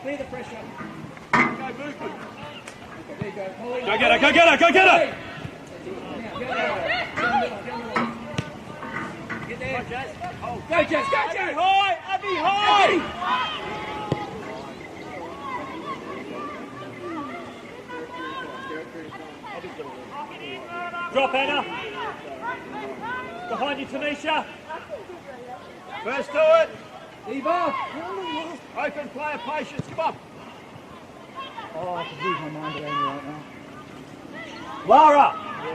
Clear the pressure. Go, movement. Okay, there you go. Holly. Go get her, go get her, go get her! Now, get there. Go, Jazz. Go, Jazz. Go, Jazz. High, Abby, high! Drop, Anna. Behind you, Tanisha. First to it. Eva. Open player, patience, come on. Oh, I could lose my mind around you right now.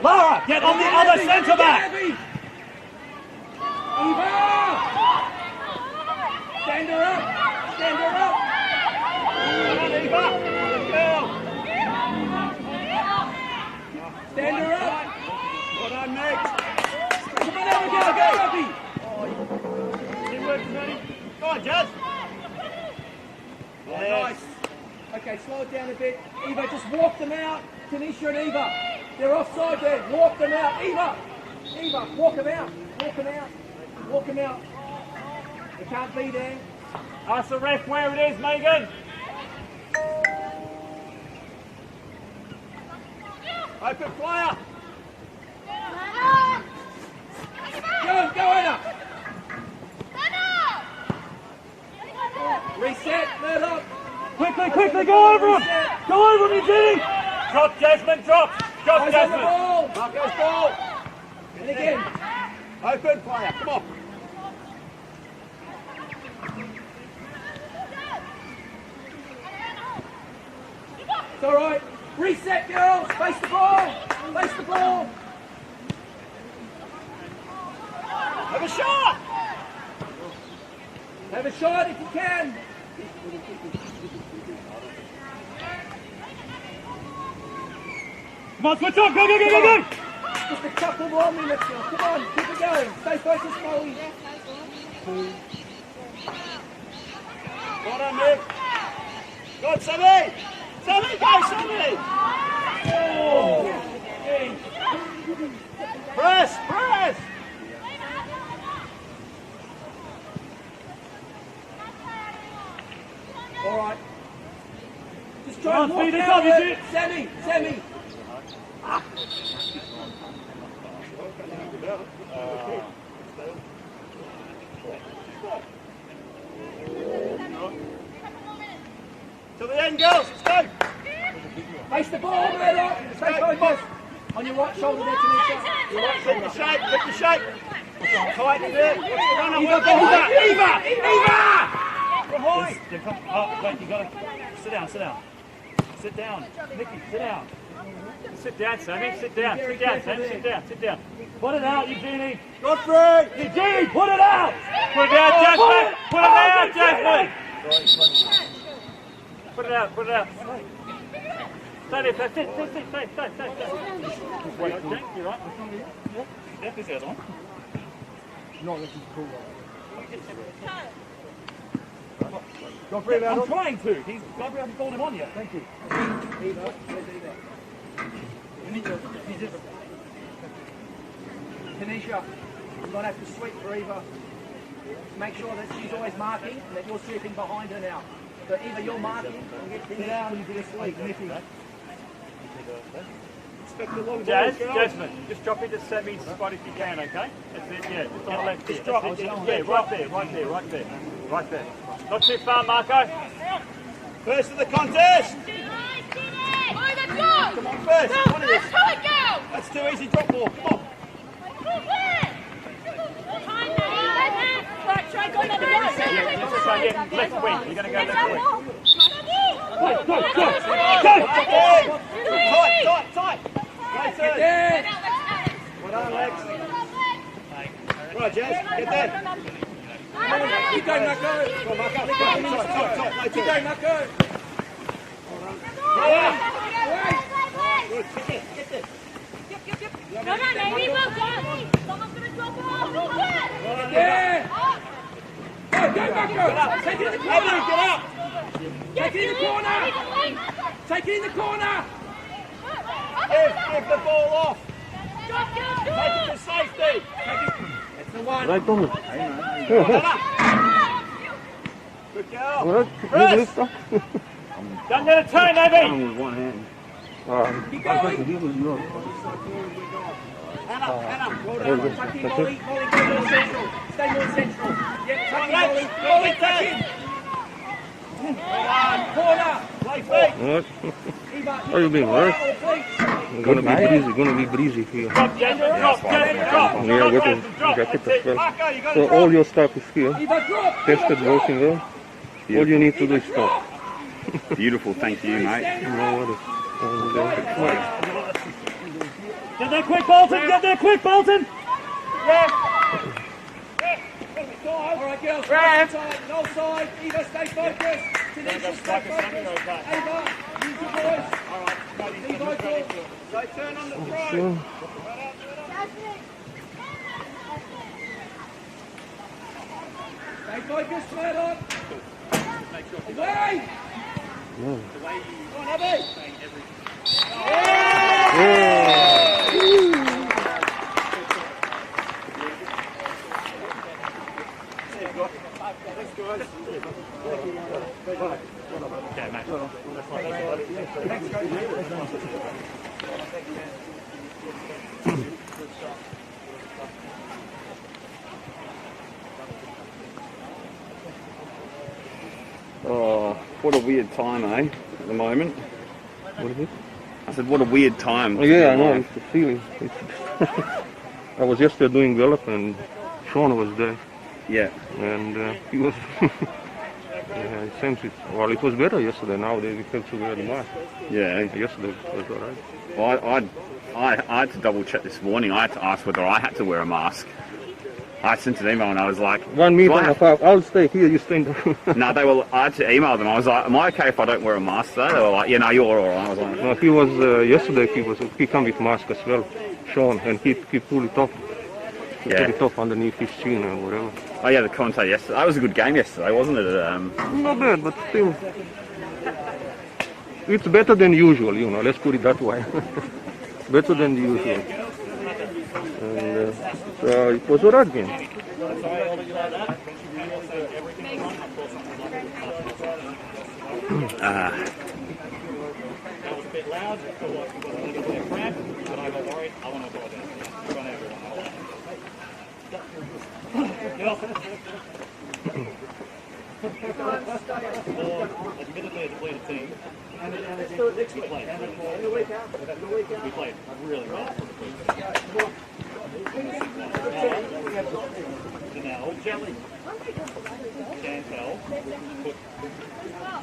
Lara, get on the other centre back. Eva. Stand her up. Stand her up. Come on, Eva. Good girl. Stand her up. Well done, next. Come on, there we go. Go, Abby. Teamwork, Tony. Go on, Jazz. Yes. Nice. Okay, slow it down a bit. Eva, just walk them out. Tanisha and Eva. They're offside there. Walk them out. Eva, walk them out. Walk them out. Walk them out. They can't be there. Ask the ref where it is, Megan. Open player. Go, Anna. Reset, Murdoch. Quickly, go over him. Go over him, Eugenie. Drop, Jasmine, drop. Drop, Eyes on the Jasmine. ball. Marco's ball. And again. Open player, come on. It's all right. Reset, girls. Face the ball. Face the ball. Have a shot. Have a shot if you can. Come on, switch on, go. Just a couple more minutes now. Come on, keep it going. Stay focused, Molly. Well done, Nick. Go on, Sammy. Sammy, go, Sammy. Oh. Press. All right. Just try Come and on, walk speed it out up, of it. is it? Sammy. To the end, girls. Let's go. Face the ball, Murdoch. Stay focused. On your right shoulder there, Tanisha. Your right, keep the shape. Tight it there. What's the runner? Eva! Behind. Oh, wait, you got to sit down. Sit down. Nikki, sit down. Sit down, Sammy. Sit down, Sammy. Sit down. Put it out, Eugenie. Godfrey! Eugenie, put it out! Put it out, Jasmine! Put it out, Jasmine! Put it out. Stay there, stay. Just wait, Jack, you right? Yeah, this is the other one. No, this is cool. Godfrey, I'm trying to. Godfrey hasn't called him on yet. Thank you. Eva. Tanisha, you're going to have to sweep for Eva. Make sure that she's always marking and that you're sweeping behind her now. So either you're marking and get pinned down and you get a sweep. Jasmine, just drop into Sammy's spot if you can, okay? That's it, yeah. Just on the left here. Drop. Yeah, right there. Not too far, Marco. First of the contest. Come on, first. That's too easy, drop ball. Come on. Left wing. You're going to go left wing. Go. Tight. Right turn. Well done, Lex. Right, Jazz, get there. Keep going, Marco. Go on, Marco. Top. Keep going, Marco. Good, get there. Yeah. Go, Marco. Take it in the corner. Get up. Take it in the corner. Take it in the corner. Give the ball off. Take it to safety. That's the one. Good What? Press! Don't let it turn, Navy! With one hand. Keep going. He was yours. Hannah, well done. Tuck in, Molly, Molly, go more central. Stay more central. Yep, tuck in, Molly. Molly, tuck in. Corner. Play feet! What? Eva, Are you being corner hurt? or feet. Gonna be breezy here. Drop, Jason, drop, Jason, drop! Yeah, I got the jacket as well. So all your stuff is here. Eva, drop. Tested, working well. All you need to do is stop. Beautiful, thank you, mate. No worries. And, Get there quick, Bolton! Get there quick, Bolton! All right, girls. Side, no side. Eva, stay focused. Tanisha, stay focused. Eva, use your voice. Be vocal. So turn on the throw. so, Stay focused, Murdoch. Away. no. Come on, Abby. Okay, mate. Oh, what a weird time, eh? At the moment. What is it? I said, what a weird time. Oh, yeah, I know. It's the feeling. I was yesterday doing Gallup and Sean was there. Yeah. And he was... yeah, it seems it... Well, it was better yesterday. Now they have to wear the mask. Yeah. Yesterday was all right. Well, I had to double check this morning. I had to ask whether I had to wear a mask. I sent an email and I was like, 1 meter do I and a have- half. I'll stay here. You stay. No, I had to email them. I was like, am I okay if I don't wear a mask though? They were like, yeah, no, you're all right. I was like, No, he was yesterday. He come with mask as well, Sean, and he pulled it off. He Yeah. put it off underneath his chin or whatever. oh yeah, the commentator yesterday. That was a good game yesterday, wasn't it? Not bad, but still, it's better than usual. You know, let's put it that way. Better than usual. And so it was a right game. That was a bit loud. I feel like we've got a little bit of cramp, but I'm not worried. I want to go down. Good on everyone. Admittedly, a depleted team. Let's do it next week. We played really well. Now, Jelly. Chantel. Put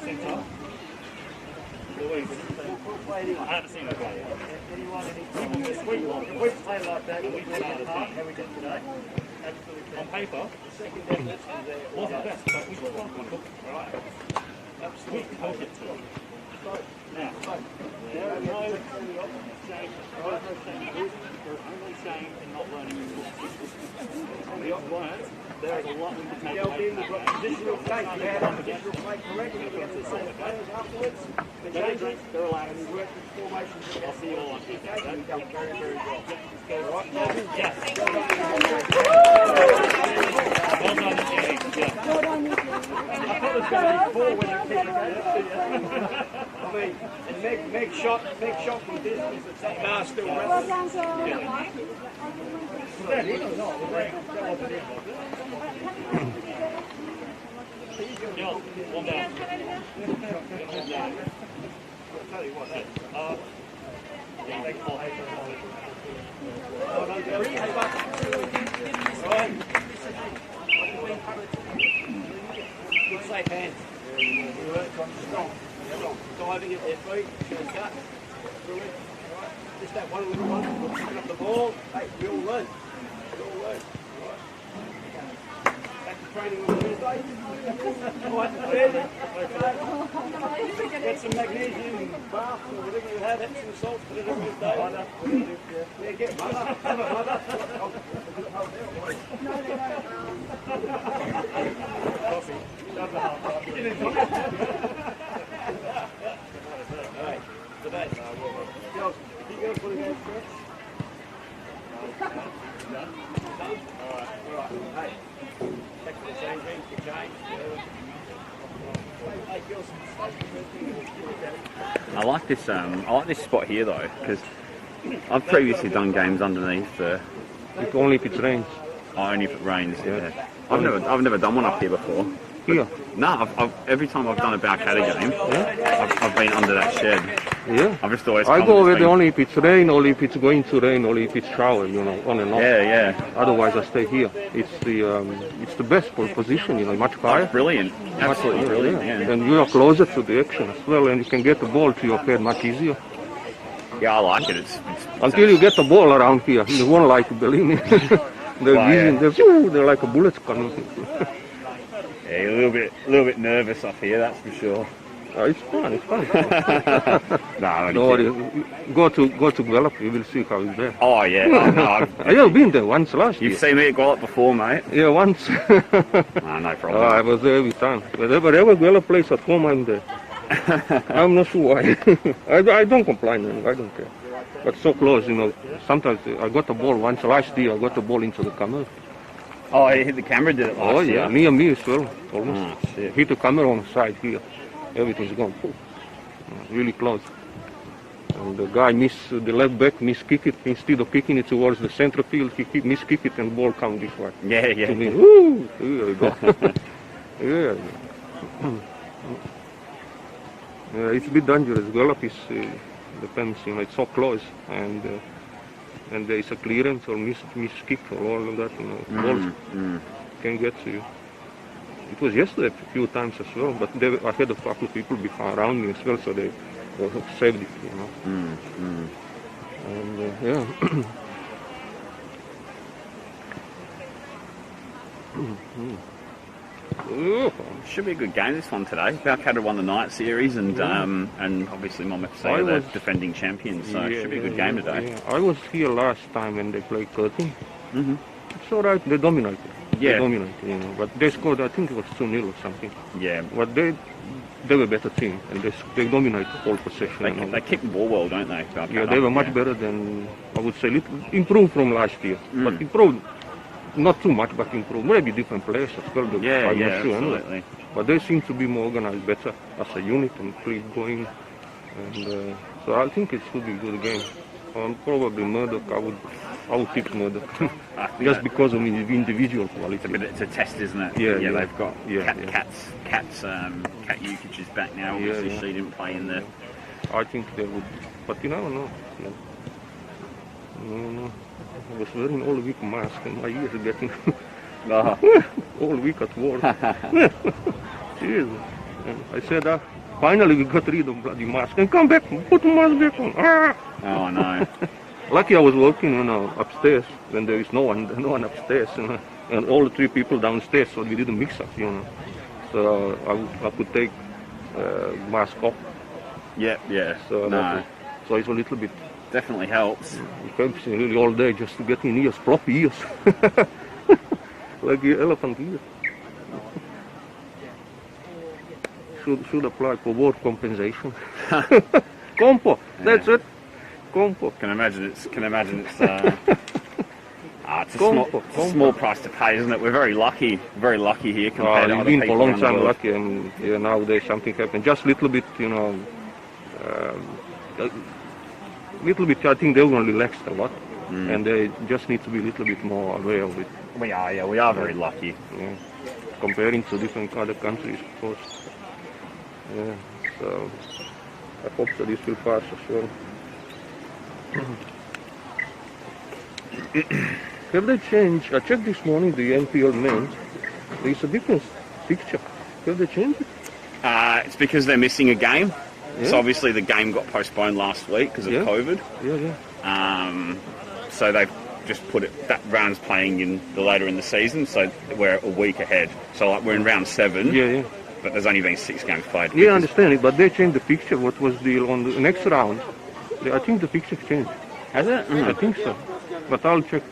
centre. Louise. I haven't seen her play yet. We've played like that. We played out of time. How we did today. On paper, wasn't the best, but we got one. Right. Absolutely perfect. Now, there are no shame. There's only shame in not learning your rules. We have learned there is a lot we can take away from that game. Positional play. You had a positional play correctly. You get to the same players afterwards. The changes, they're allowed to work with formations. I'll see you all on Tuesday. Okay, you've done very, very well. Right, Yes. Well done, Jenny. Yeah. I thought it was going to be 4 when you kicked it. I mean, and Meg shot from distance. No, still Well done, Joe. Was that in or not? That wasn't in, was it? Yeah, one down. I'll tell you what, that. Yeah, thanks, Paul. Well done, Jerry. Right. Good safe hands. Strong. Diving at their feet. Good cut. Brilliant. Right. Just that one little one. We'll pick up the ball. Hey, we all learn. We all learn. Right. Back to training on Thursday. Right, fairly. Get some magnesium bath or whatever you have. Have some salts. Put it on Thursday. Yeah, get mother. Have a mother. Hey, today. Girls, you girls want to go stretch? Done? All right. Hey, back to the same thing. Change. I like this spot here though, because I've previously done games underneath the. If only if it rains. Only if it rains. Yeah. I've never done one up here before. Here. No, every time I've done a Balcatta game, I've been under that shed. Yeah. I've just always. I go over there only if it's rain, or if it's going to rain, or if it's shower, on and off. Yeah. Otherwise, I stay here. It's the best for position, much higher. Brilliant. Absolutely brilliant. Yeah. And you are closer to the action as well, and you can get the ball to your head much easier. Yeah, I like it. It's Until you get the ball around here, you won't like it, believe me. They're like a bullets coming. Yeah, a little bit nervous up here, that's for sure. It's fun. No worries. Go to Guelph, you will see how it's there. Oh yeah, no, I have been there once last year. You've seen me at Guelph before, mate. Yeah, once. No problem. I was there every time. Whenever Guelph plays at home, I'm there. I'm not sure why. I don't complain, I don't care. But so close, Sometimes I got the ball once last year. I got the ball into the camera. Oh, he hit the camera, did it last year? Yeah, near me as well, almost. Oh, shit. Hit the camera on the side here. Everything's gone. Really close. And the guy the left back kick it. Instead of kicking it towards the center field, he kick it and the ball comes this way. Yeah. To me. Woo! Here we go. Yeah. It's a bit dangerous. Guelph is, depends, it's so close. And there is a clearance or miss kick or all of that, balls can get to you. It was yesterday a few times as well, but I had a couple of people around me as well, so they saved it, And yeah. Should be a good game, this one today. Balcatta won the night series, and obviously Monmouth are the defending champions, so it should be a good game today. Yeah. I was here last time when they played Curtin. It's all right, they dominated. Yeah. They dominated, but they scored, I think it was 2-0 or something. Yeah. But they were a better team, and they dominated the whole possession. They kick the ball well, don't they? Balcatta? Yeah, they were much better than, I would say, improved from last year. But improved. Not too much, but improved. Maybe different players as well. I'm not sure, absolutely. But they seem to be more organized, better as a unit and keep going. And so I think it should be a good game. Probably Murdoch. I would pick Murdoch just because of individual quality. It's a test, isn't it? Yeah. They've got Kat Ukic is back now. Obviously, she didn't play in the. I think they would, but you never know. No. I was wearing all week mask and my ears are getting all week at work. Jeez. I said, finally we got rid of bloody mask and come back, put the mask back on. Oh no. Lucky I was working upstairs when there is no one upstairs, and all the 3 people downstairs, so we didn't mix up, So I could take mask off. Yeah. So so it's a little bit. Definitely helps. It helps really all day just to get in ears, floppy ears. Like the elephant ears. Should apply for work compensation. Compo, that's it. Compo. Can imagine it's a small price to pay, isn't it? We're very lucky here compared to other been people for a long time around the lucky, and nowadays something happened. Just a little bit, little bit, I think they're going to relax a lot, and they just need to be a little bit more aware of it. We are very lucky. Yeah. Comparing to different other countries, of course. Yeah, so I hope that this will pass as well. Have they changed? I checked this morning the NPL men. There is a different picture. Have they changed it? It's because they're missing a game. Yeah. So obviously the game got postponed last week because of COVID. Yeah. So they've just put it, that round's playing in the later in the season, so we're a week ahead. So like we're in round 7. Yeah. But there's only been 6 games played. Yeah, I understand it, but they changed the picture. What was on the next round? I think the picture changed. Has it? I think so. But I'll check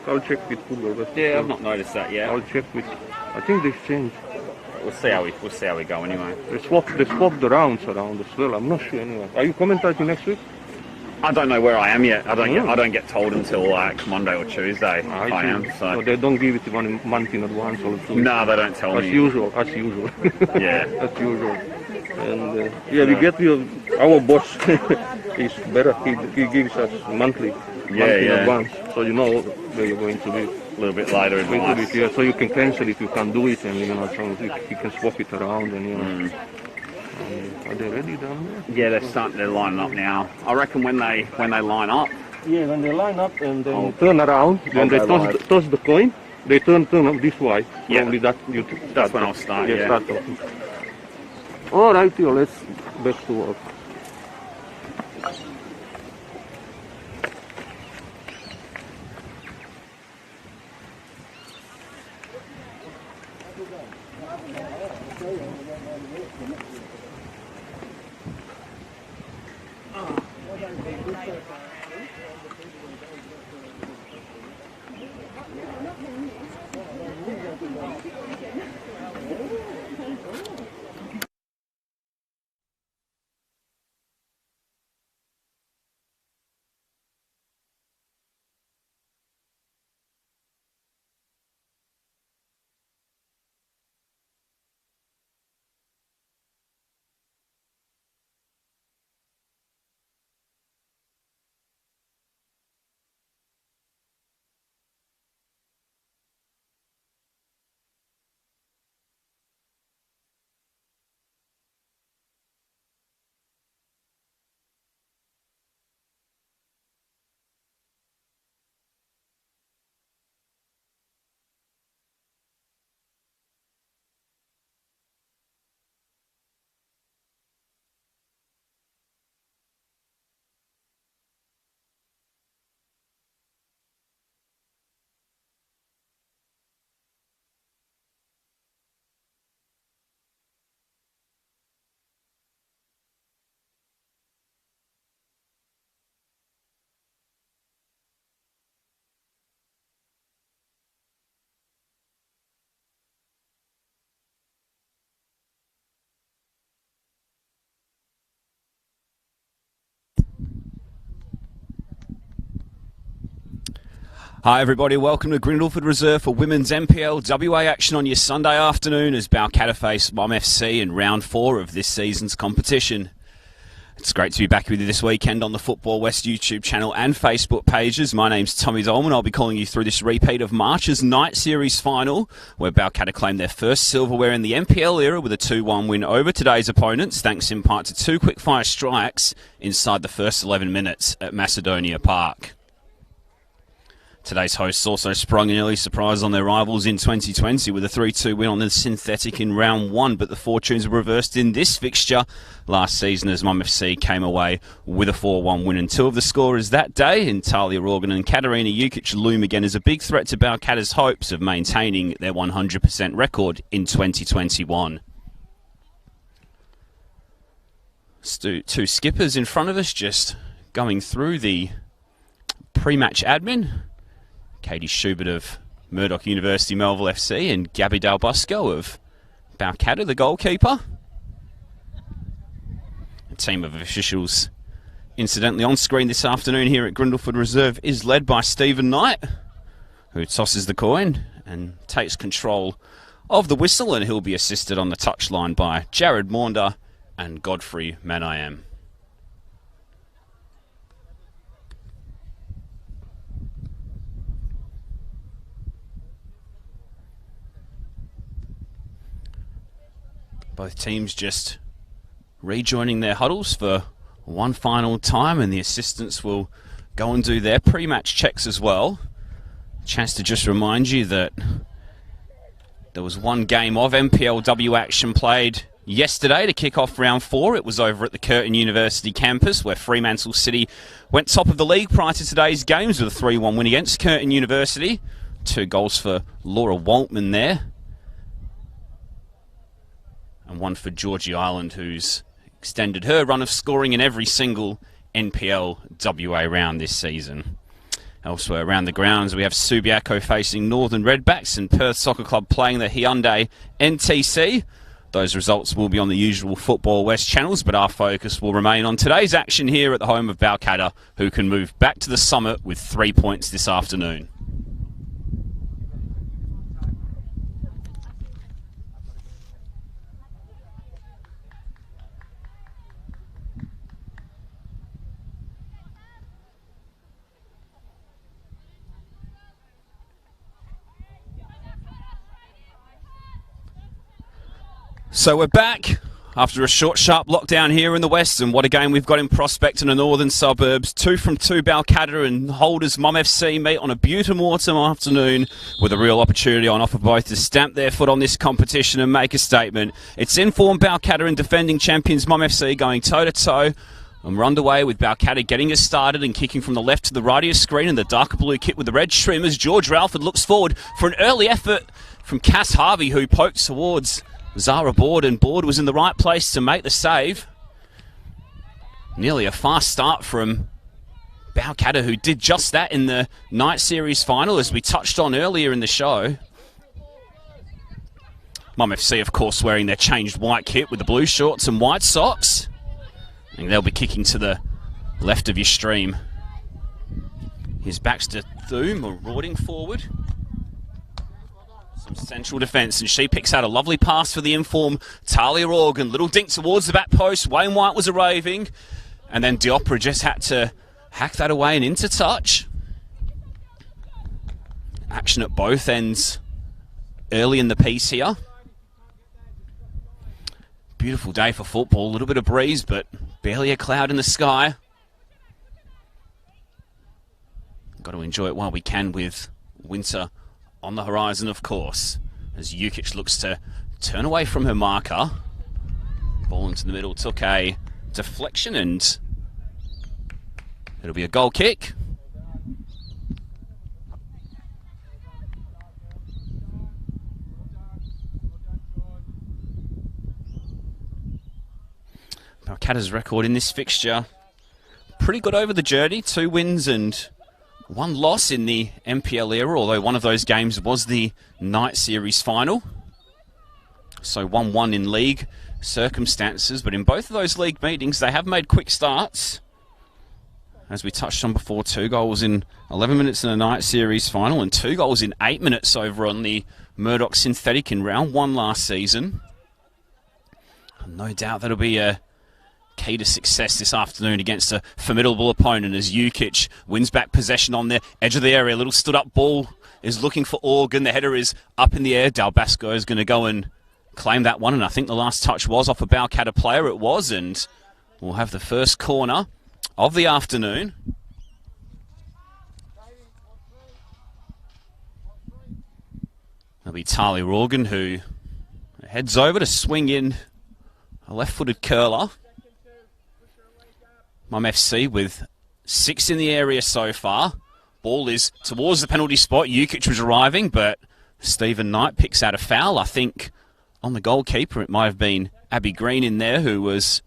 with football. But yeah, I've not noticed that yet. I'll check with. I think they've changed. We'll see how we go anyway. They swapped the rounds around as well. I'm not sure anyway. Are you commentating next week? I don't know where I am yet. I don't get told until like Monday or Tuesday if I am. So they don't give it 1 month in advance or 2 weeks. No, they don't tell me. As usual. Yeah. As usual. And yeah, we get our boss is better. He gives us monthly in advance, so you know where you're going to be. A little bit later in advance. Yeah, so you can cancel it, you can do it, and so you can swap it around, and are they ready down there? Yeah, they're lining up now. I reckon when they line up. Yeah, when they line up and then turn around, then they toss the coin. They turn up this way. Yeah. Only that you start. That's when I'll start. Yeah. Start talking. All right, let's back to work. Hi everybody, welcome to Grindleford Reserve for Women's NPLWA action on your Sunday afternoon as Balcatta face Mom FC in round 4 of this season's competition. It's great to be back with you this weekend on the Football West YouTube channel and Facebook pages. My name's Tommy Dolman. I'll be calling you through this repeat of March's night series final, where Balcatta claimed their first silverware in the NPL era with a 2-1 win over today's opponents, thanks in part to 2 quick-fire strikes inside the first 11 minutes at Macedonia Park. Today's hosts also sprung an early surprise on their rivals in 2020 with a 3-2 win on the Synthetic in round 1, but the fortunes were reversed in this fixture last season as Mum FC came away with a 4-1 win. And 2 of the scorers that day, Talia Organ and Katarina Jukic, loom again as a big threat to Balcatta's hopes of maintaining their 100% record in 2021. 2 skippers in front of us just going through the pre-match admin. Katie Schubert of Murdoch University Melville FC and Gabby Dalbusco of Balcatta, the goalkeeper. A team of officials incidentally on screen this afternoon here at Grindleford Reserve is led by Stephen Knight, who tosses the coin and takes control of the whistle, and he'll be assisted on the touchline by Jared Maunder and Godfrey Manayam. Both teams just rejoining their huddles for one final time, and the assistants will go and do their pre-match checks as well. Chance to just remind you that there was one game of NPLW action played yesterday to kick off round 4. It was over at the Curtin University campus, where Fremantle City went top of the league prior to today's games with a 3-1 win against Curtin University. 2 goals for Laura Waltman there, and 1 for Georgie Island, who's extended her run of scoring in every single NPLWA round this season. Elsewhere around the grounds, we have Subiaco facing Northern Redbacks and Perth Soccer Club playing the Hyundai NTC. Those results will be on the usual Football West channels, but our focus will remain on today's action here at the home of Balcatta, who can move back to the summit with 3 points this afternoon. So we're back after a short, sharp lockdown here in the west, and what a game we've got in Prospect in the northern suburbs. 2 from 2 Balcatta and holders Mum FC meet on a beautiful autumn afternoon with a real opportunity on offer both to stamp their foot on this competition and make a statement. It's informed Balcatta and defending champions Mum FC going toe-to-toe. And we're underway with Balcatta getting us started and kicking from the left to the right of your screen in the darker blue kit with the red trim as George Ralford looks forward for an early effort from Cass Harvey, who pokes towards Zara Board, and Board was in the right place to make the save. Nearly a fast start from Balcatta, who did just that in the night series final, as we touched on earlier in the show. Mum FC, of course, wearing their changed white kit with the blue shorts and white socks. And they'll be kicking to the left of your stream. Here's Baxter Thune marauding forward. Some central defence, and she picks out a lovely pass for the inform Talia Organ. Little dink towards the back post. Wayne White was arriving, and then Diopra just had to hack that away and into touch. Action at both ends early in the piece here. Beautiful day for football. A little bit of breeze, but barely a cloud in the sky. Got to enjoy it while we can with winter on the horizon, of course, as Jukic looks to turn away from her marker. Ball into the middle, took a deflection, and it'll be a goal kick. Balcatta's record in this fixture, pretty good over the journey. 2 wins and 1 loss in the NPL era, although one of those games was the night series final. So 1-1 in league circumstances, but in both of those league meetings they have made quick starts. As we touched on before, 2 goals in 11 minutes in a night series final and 2 goals in 8 minutes over on the Murdoch synthetic in round 1 last season. No doubt that'll be a key to success this afternoon against a formidable opponent, as Jukic wins back possession on the edge of the area. Little stood up ball is looking for Organ. The header is up in the air. Dalbasco is going to go and claim that one, and I think the last touch was off a Balcatta player. It was, and we'll have the first corner of the afternoon. That'll be Talia Organ, who heads over to swing in a left-footed curler. Mum FC with 6 in the area so far. Ball is towards the penalty spot. Jukic was arriving, but Stephen Knight picks out a foul. I think on the goalkeeper, it might have been Abby Green in there who was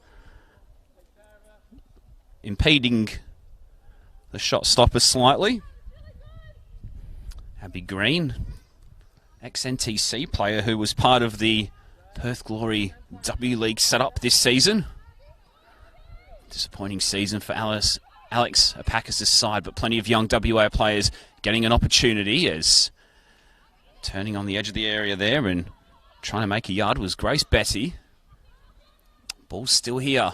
impeding the shot stopper slightly. Abby Green, ex-NTC player who was part of the Perth Glory W League setup this season. Disappointing season for Alex Apakis' side, but plenty of young WA players getting an opportunity, as turning on the edge of the area there and trying to make a yard was Grace Betty. Ball's still here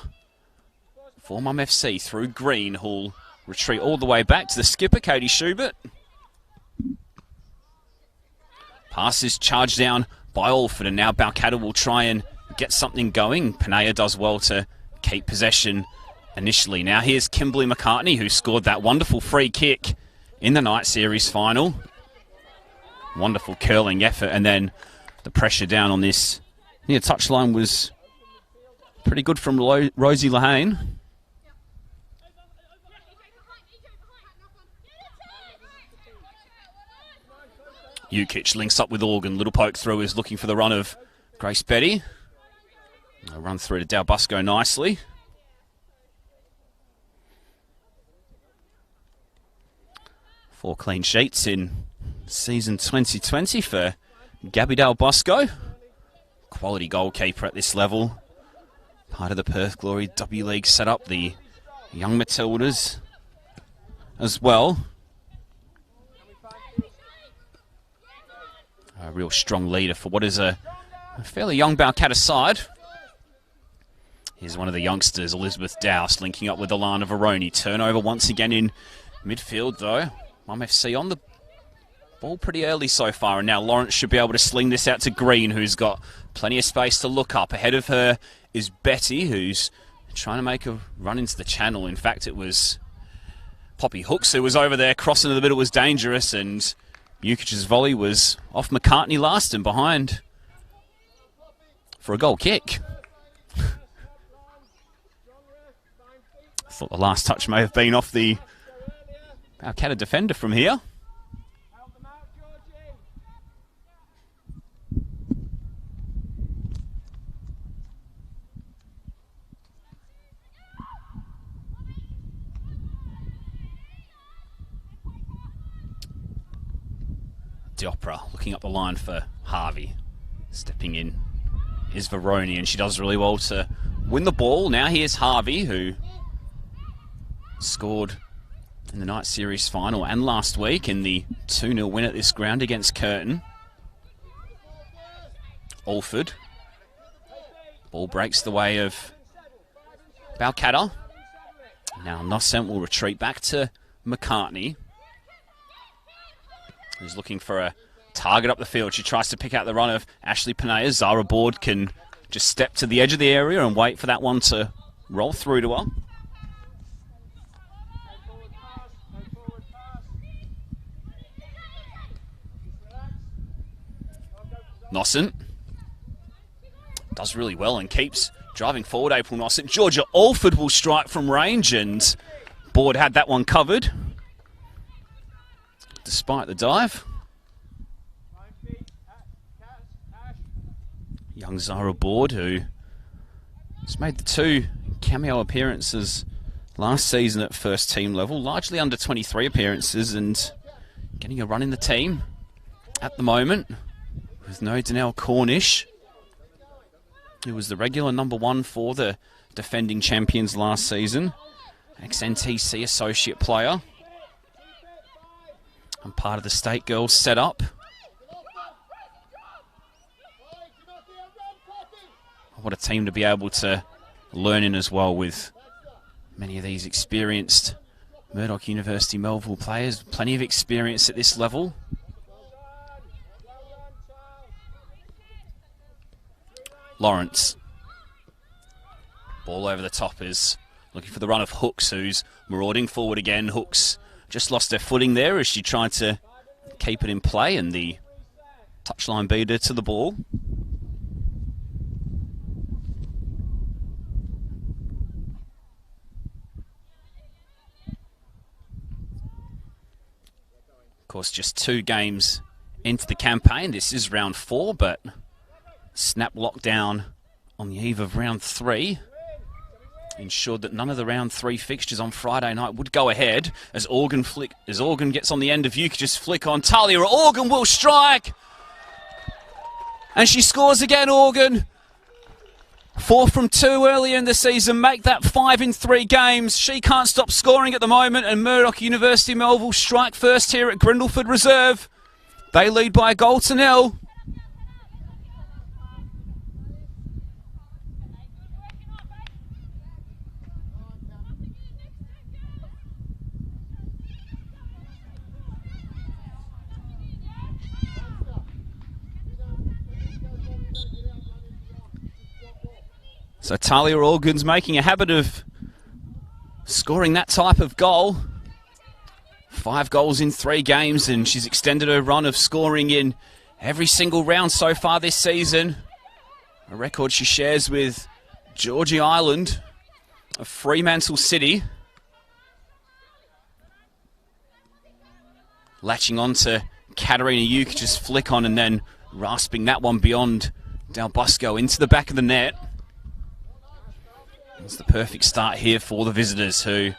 for Mum FC through Green, who'll retreat all the way back to the skipper, Katie Schubert. Pass is charged down by Alford, and now Balcatta will try and get something going. Panea does well to keep possession initially. Now here's Kimberly McCartney, who scored that wonderful free kick in the night series final. Wonderful curling effort, and then the pressure down on this near touchline was pretty good from Rosie Lahane. Jukic links up with Organ. Little poke through is looking for the run of Grace Betty. A run through to Dalbasco nicely. Four clean sheets in season 2020 for Gabby Dalbasco. Quality goalkeeper at this level. Part of the Perth Glory W League setup. The young Matildas as well. A real strong leader for what is a fairly young Balcatta side. Here's one of the youngsters, Elizabeth Dowse, linking up with Alana Veroni. Turnover once again in midfield, though. Mum FC on the Ball pretty early so far, and now Lawrence should be able to sling this out to Green, who's got plenty of space to look up. Ahead of her is Betty, who's trying to make a run into the channel. In fact, it was Poppy Hooks who was over there. Crossing to the middle was dangerous, and Jukic's volley was off McCartney last and behind for a goal kick. I thought the last touch may have been off the Balcatta defender from here. Opera looking up the line for Harvey. Stepping in is Veroni, and she does really well to win the ball. Now here's Harvey, who scored in the night series final and last week in the 2-0 win at this ground against Curtin. Alford. Ball breaks the way of Balcatta. Now Noscent will retreat back to McCartney, who's looking for a target up the field. She tries to pick out the run of Ashley Panea. Zara Board can just step to the edge of the area and wait for that one to roll through to her. Noscent does really well and keeps driving forward. April Noscent. Georgia Alford will strike from range, and Board had that one covered despite the dive. Young Zara Board, who has made the 2 cameo appearances last season at first team level, largely under 23 appearances, and getting a run in the team at the moment with no Danelle Cornish, who was the regular number 1 for the defending champions last season, ex-NTC associate player, and part of the State Girls setup. What a team to be able to learn in as well, with many of these experienced Murdoch University Melville players. Plenty of experience at this level. Lawrence. Ball over the top is looking for the run of Hooks, who's marauding forward again. Hooks just lost her footing there as she tried to keep it in play, and the touchline beater to the ball. Of course, just 2 games into the campaign. This is round 4, but snap lockdown on the eve of round 3 ensured that none of the round 3 fixtures on Friday night would go ahead, as Organ gets on the end of Jukic's flick on Talia. Organ will strike, and she scores again. Organ, 4 from 2 earlier in the season, make that 5 in 3 games. She can't stop scoring at the moment, and Murdoch University Melville strike first here at Grindleford Reserve. They lead by a goal to 0. So Talia Organ's making a habit of scoring that type of goal. 5 goals in 3 games, and she's extended her run of scoring in every single round so far this season. A record she shares with Georgie Island of Fremantle City. Latching on to Katarina Uke, just flick on and then rasping that one beyond Del Bosco into the back of the net. It's the perfect start here for the visitors, who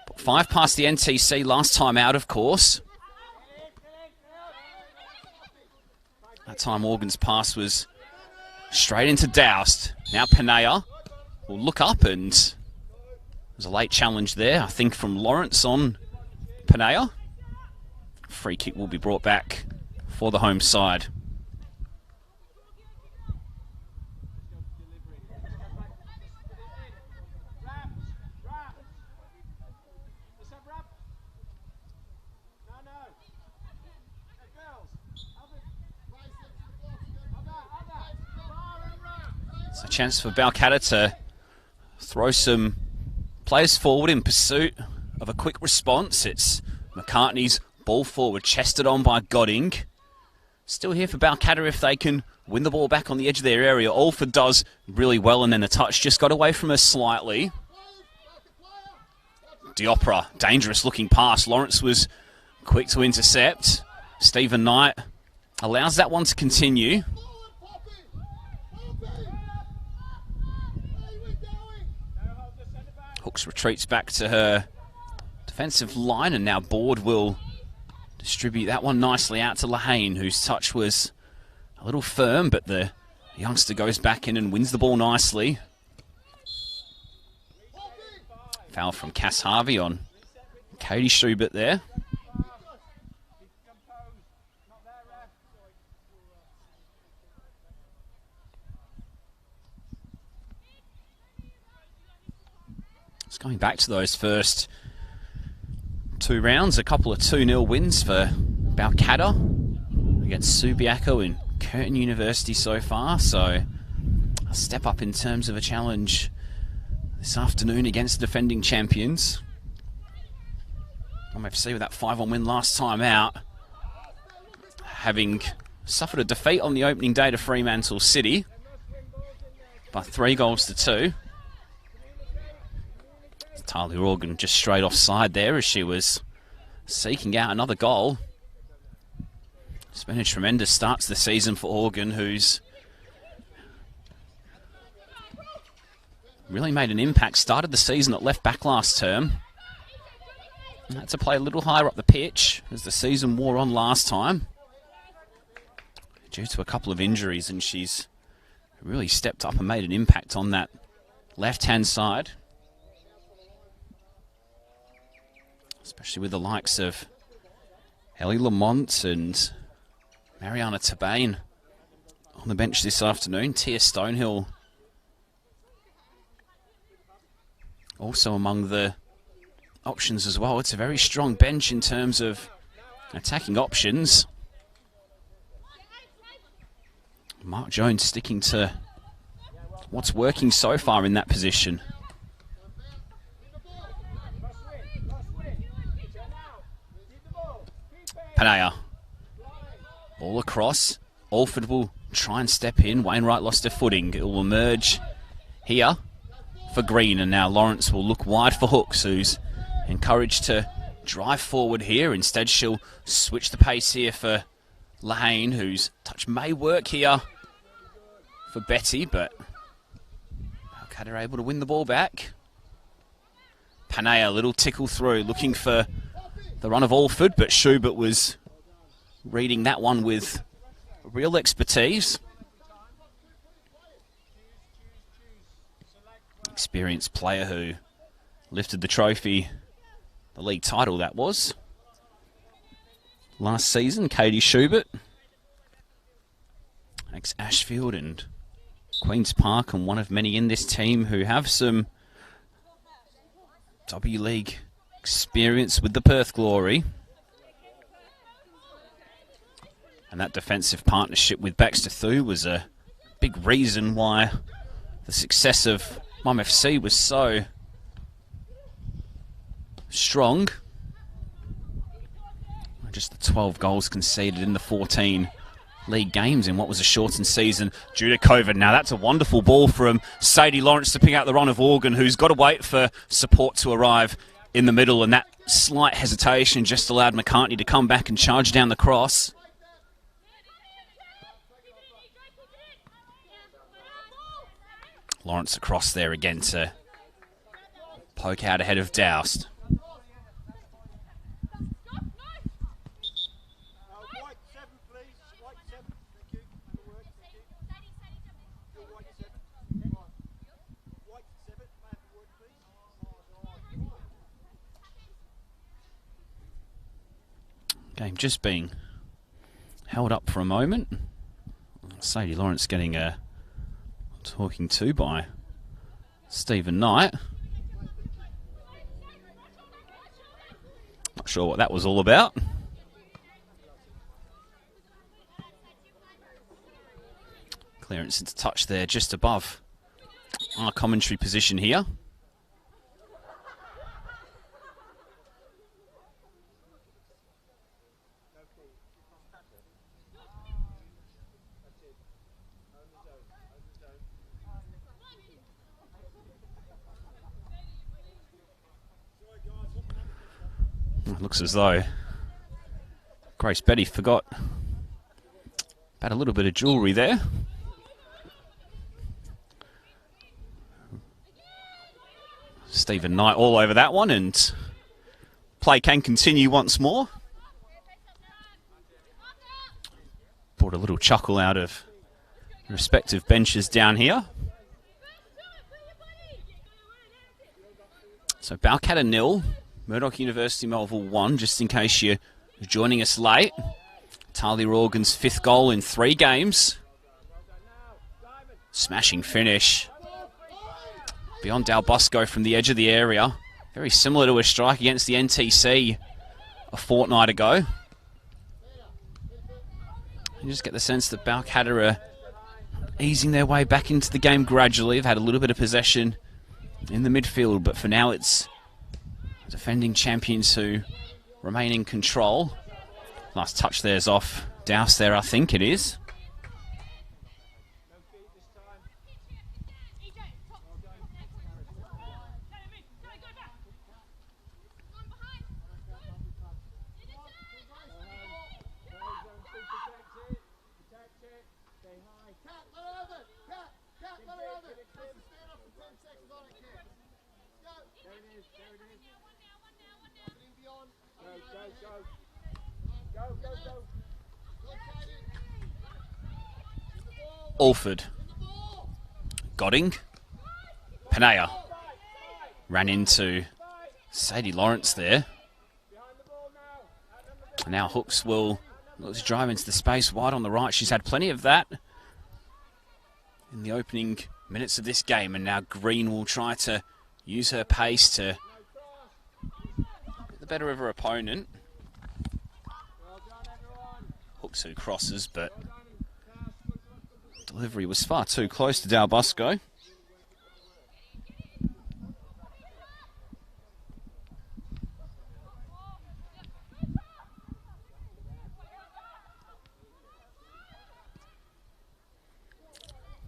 put 5 past the NTC last time out, of course. That time Organ's pass was straight into Doust. Now Panea will look up, and there's a late challenge there, I think, from Lawrence on Panea. Free kick will be brought back for the home side. It's a chance for Balcatta to throw some players forward in pursuit of a quick response. It's McCartney's ball forward, chested on by Godding. Still here for Balcatta if they can win the ball back on the edge of their area. Alford does really well, and then the touch just got away from her slightly. Diopra, dangerous looking pass. Lawrence was quick to intercept. Stephen Knight allows that one to continue. Hooks retreats back to her defensive line, and now Board will distribute that one nicely out to Lahane, whose touch was a little firm, but the youngster goes back in and wins the ball nicely. Foul from Cass Harvey on Katie Schubert there. It's going back to those first 2 rounds, a couple of 2-0 wins for Balcatta against Subiaco and Curtin University so far, so a step up in terms of a challenge this afternoon against defending champions. FC with that 5-1 win last time out, having suffered a defeat on the opening day to Fremantle City by 3-2. Talia Organ just straight offside there as she was seeking out another goal. It's been a tremendous start to the season for Organ, who's really made an impact. Started the season at left back last term. Had to play a little higher up the pitch as the season wore on last time, due to a couple of injuries, and she's really stepped up and made an impact on that left-hand side. Especially with the likes of Ellie Lamont and Mariana Tabane on the bench this afternoon. Tia Stonehill also among the options as well. It's a very strong bench in terms of attacking options. Mark Jones sticking to what's working so far in that position. Panaya. Ball across. Alford will try and step in. Wainwright lost her footing. It will emerge here for Green, and now Lawrence will look wide for Hooks, who's encouraged to drive forward here. Instead, she'll switch the pace here for Lahane, whose touch may work here for Betty, but Balcatta are able to win the ball back. Panaya, little tickle through, looking for the run of Alford, but Schubert was reading that one with real expertise. Experienced player who lifted the trophy, the league title that was, last season, Katie Schubert. Ex-Ashfield and Queen's Park, and one of many in this team who have some W League experience with the Perth Glory. And that defensive partnership with Baxter Thu was a big reason why the success of Mum FC was so strong. Just the 12 goals conceded in the 14 league games in what was a shortened season due to COVID. Now that's a wonderful ball from Sadie Lawrence to pick out the run of Organ, who's got to wait for support to arrive in the middle, and that slight hesitation just allowed McCartney to come back and charge down the cross. Lawrence across there again to poke out ahead of Doust. Game just being held up for a moment. Sadie Lawrence getting a talking to by Stephen Knight. Not sure what that was all about. Clearance into touch there, just above our commentary position here. It looks as though Grace Betty forgot about a little bit of jewellery there. Stephen Knight all over that one, and play can continue once more. Brought a little chuckle out of the respective benches down here. So Balcatta 0, Murdoch University Melville 1, just in case you're joining us late. Talia Organ's 5th goal in 3 games. Smashing finish. Beyond Dal Busco from the edge of the area. Very similar to a strike against the NTC a fortnight ago. You just get the sense that Balcatta are easing their way back into the game gradually. They've had a little bit of possession in the midfield, but for now it's defending champions who remain in control. Nice touch there's off Douse there, I think it is. Alford. Godding. Panea. Ran into Sadie Lawrence there. Now Hooks will look to drive into the space wide on the right. She's had plenty of that in the opening minutes of this game, and now Green will try to use her pace to get the better of her opponent. Hooks who crosses, but delivery was far too close to Dal Busco.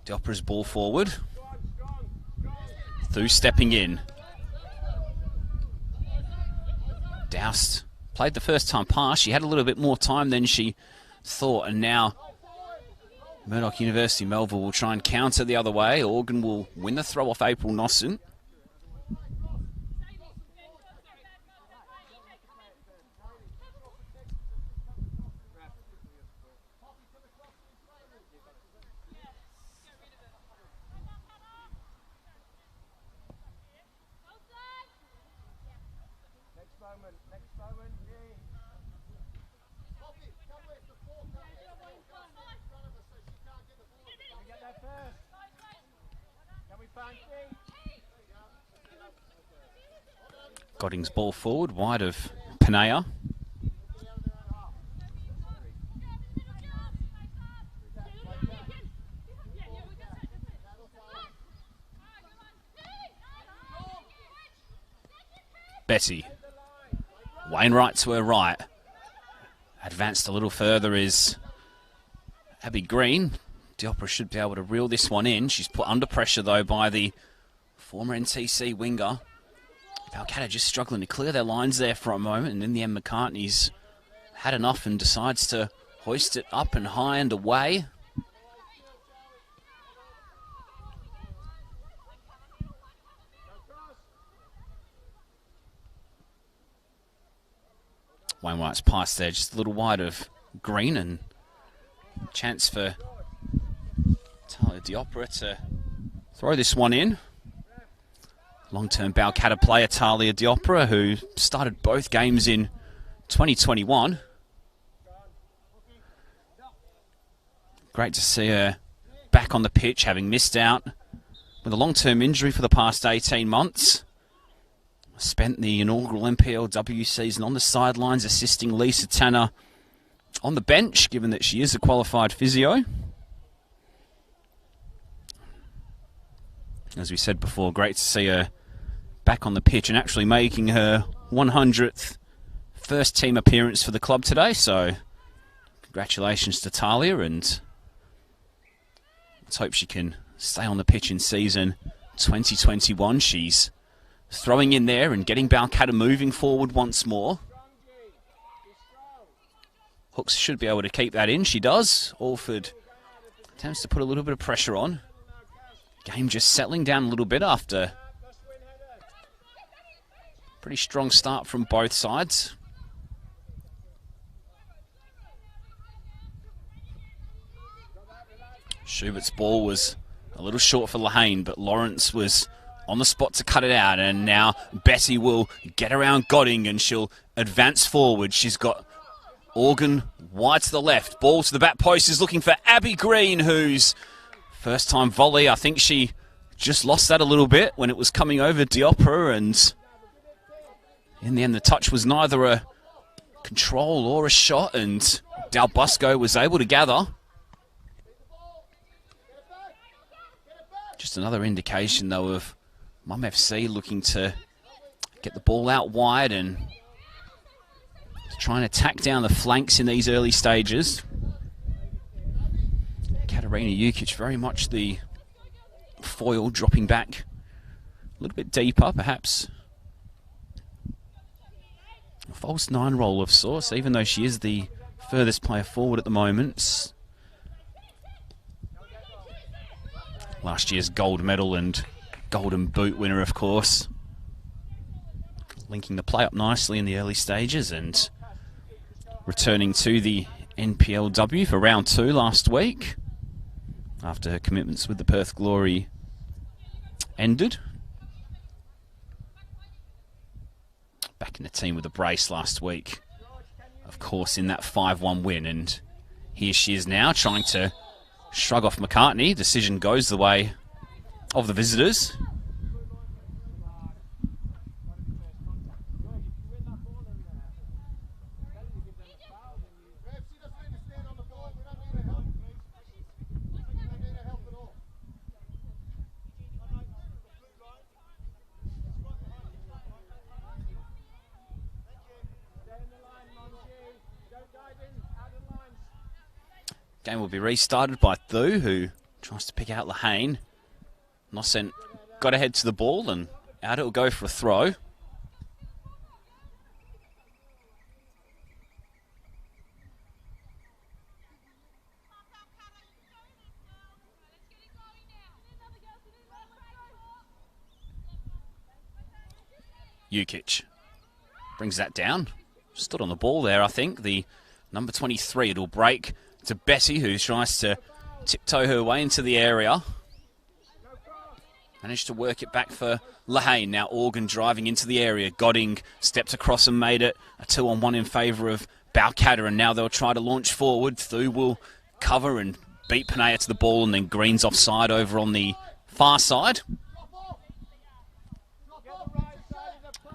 Diopera's ball forward. Thu stepping in. Doused played the first time pass. She had a little bit more time than she thought, and now Murdoch University Melville will try and counter the other way. Organ will win the throw off April Nossen. Godding's ball forward, wide of Panea. Betty. Wainwright to her right. Advanced a little further is Abby Green. Diopera should be able to reel this one in. She's put under pressure though by the former NTC winger. Balcatta just struggling to clear their lines there for a moment, and in the end McCartney's had enough and decides to hoist it up and high and away. Wainwright's pass there, just a little wide of Green, and chance for Talia Diopera to throw this one in. Long-term Balcatta player Talia Diopera, who started both games in 2021. Great to see her back on the pitch, having missed out with a long-term injury for the past 18 months. Spent the inaugural NPLW season on the sidelines, assisting Lisa Tanner on the bench, given that she is a qualified physio. As we said before, great to see her back on the pitch and actually making her 100th first team appearance for the club today. So congratulations to Talia, and let's hope she can stay on the pitch in season 2021. She's throwing in there and getting Balcatta moving forward once more. Hooks should be able to keep that in. She does. Alford attempts to put a little bit of pressure on. Game just settling down a little bit after pretty strong start from both sides. Schubert's ball was a little short for Lehane, but Lawrence was on the spot to cut it out, and now Betty will get around Godding and she'll advance forward. She's got Organ wide to the left. Ball to the back post is looking for Abby Green, whose first time volley, I think she just lost that a little bit when it was coming over Diopra, and in the end the touch was neither a control or a shot, and Dal Busco was able to gather. Just another indication though of Mum FC looking to get the ball out wide and trying to tack down the flanks in these early stages. Katarina Jukic very much the foil, dropping back a little bit deeper, perhaps a false 9 role of sorts, even though she is the furthest player forward at the moment. Last year's gold medal and golden boot winner, of course. Linking the play up nicely in the early stages and returning to the NPLW for round 2 last week after her commitments with the Perth Glory ended. Back in the team with a brace last week, of course, in that 5-1 win, and here she is now trying to shrug off McCartney. Decision goes the way of the visitors. Game will be restarted by Thu, who tries to pick out Lehane. Nossen got ahead to the ball, and out it will go for a throw. Jukic brings that down. Stood on the ball there, I think. The number 23, it'll break to Betty, who tries to tiptoe her way into the area. Managed to work it back for Lehane. Now Organ driving into the area. Godding stepped across and made it a 2-on-1 in favour of Balcatta, and now they'll try to launch forward. Thu will cover and beat Panea to the ball, and then Green's offside over on the far side.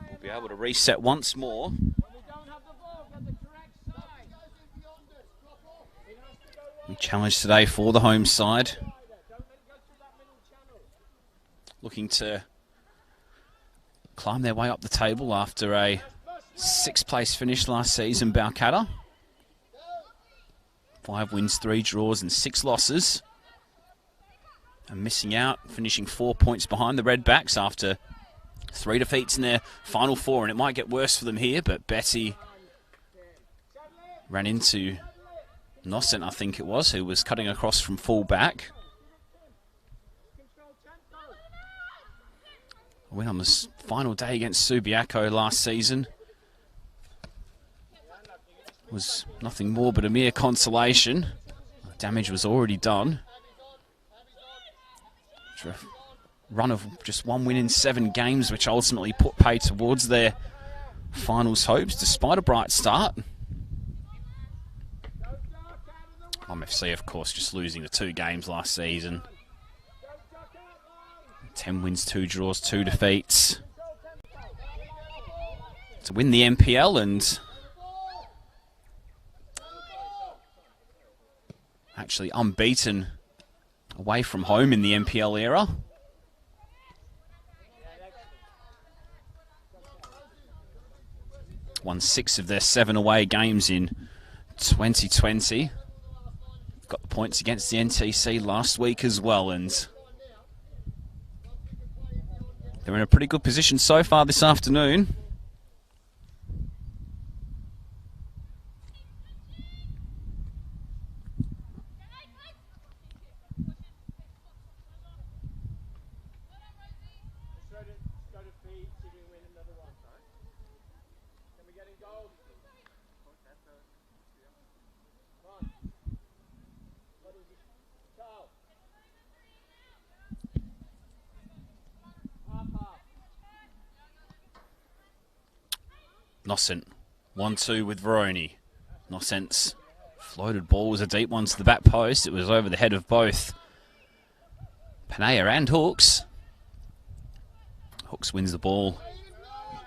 We'll be able to reset once more. Challenge today for the home side. Looking to climb their way up the table after a 6th place finish last season, Balcatta. 5 wins, 3 draws and 6 losses. And missing out, finishing 4 points behind the Redbacks after 3 defeats in their final 4. And it might get worse for them here, but Betty ran into Nossen, I think it was, who was cutting across from full back. A win on the final day against Subiaco last season was nothing more but a mere consolation. Damage was already done. After a run of just 1 win in 7 games, which ultimately put pay towards their finals hopes, despite a bright start. FC, of course, just losing the 2 games last season. 10 wins, 2 draws, 2 defeats. To win the NPL and actually unbeaten away from home in the NPL era. won 6 of their 7 away games in 2020. Got the points against the NTC last week as well, and they're in a pretty good position so far this afternoon. Nocent, 1-2 with Veroni. Nocent's floated ball was a deep one to the back post. It was over the head of both Panea and Hooks. Hooks wins the ball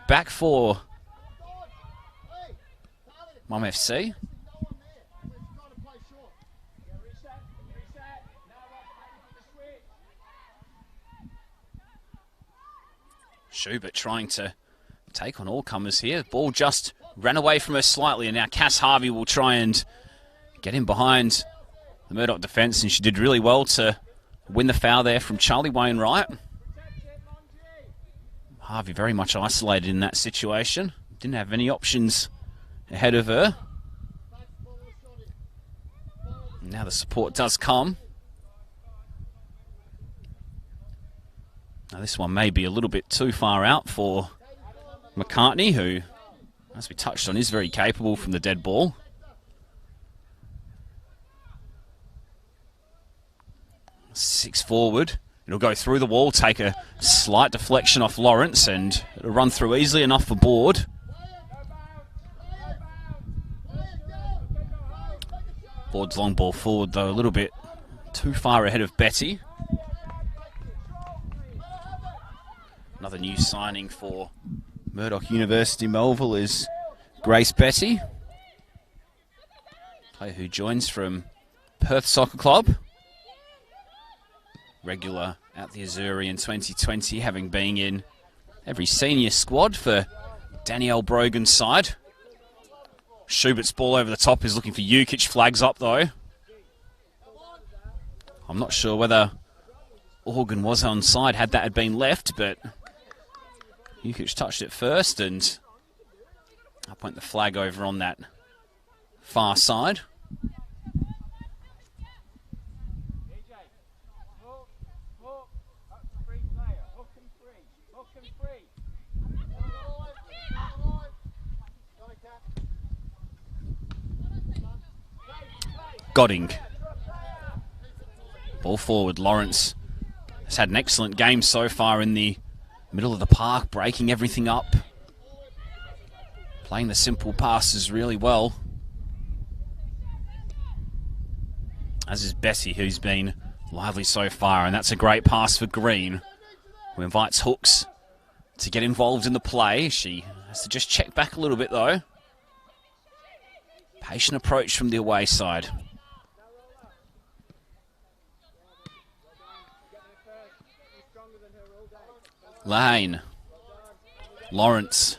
back for Mum FC. Schubert trying to take on all comers here. Ball just ran away from her slightly, and now Cass Harvey will try and get in behind the Murdoch defence, and she did really well to win the foul there from Charlie Wainwright. Harvey very much isolated in that situation. Didn't have any options ahead of her. Now the support does come. Now this one may be a little bit too far out for McCartney, who, as we touched on, is very capable from the dead ball. Six forward. It'll go through the wall, take a slight deflection off Lawrence, and it'll run through easily enough for Board. Board's long ball forward, though, a little bit too far ahead of Betty. Another new signing for Murdoch University Melville is Grace Betty, player who joins from Perth Soccer Club. Regular at the Azuri in 2020, having been in every senior squad for Danielle Brogan's side. Schubert's ball over the top is looking for Jukic, flags up though. I'm not sure whether Organ was onside had that had been left, but Jukic touched it first, and I'll point the flag over on that far side. Godding. Ball forward, Lawrence has had an excellent game so far in the middle of the park, breaking everything up. Playing the simple passes really well. As is Bessie, who's been lively so far, and that's a great pass for Green, who invites Hooks to get involved in the play. She has to just check back a little bit though. Patient approach from the away side. Lane. Lawrence.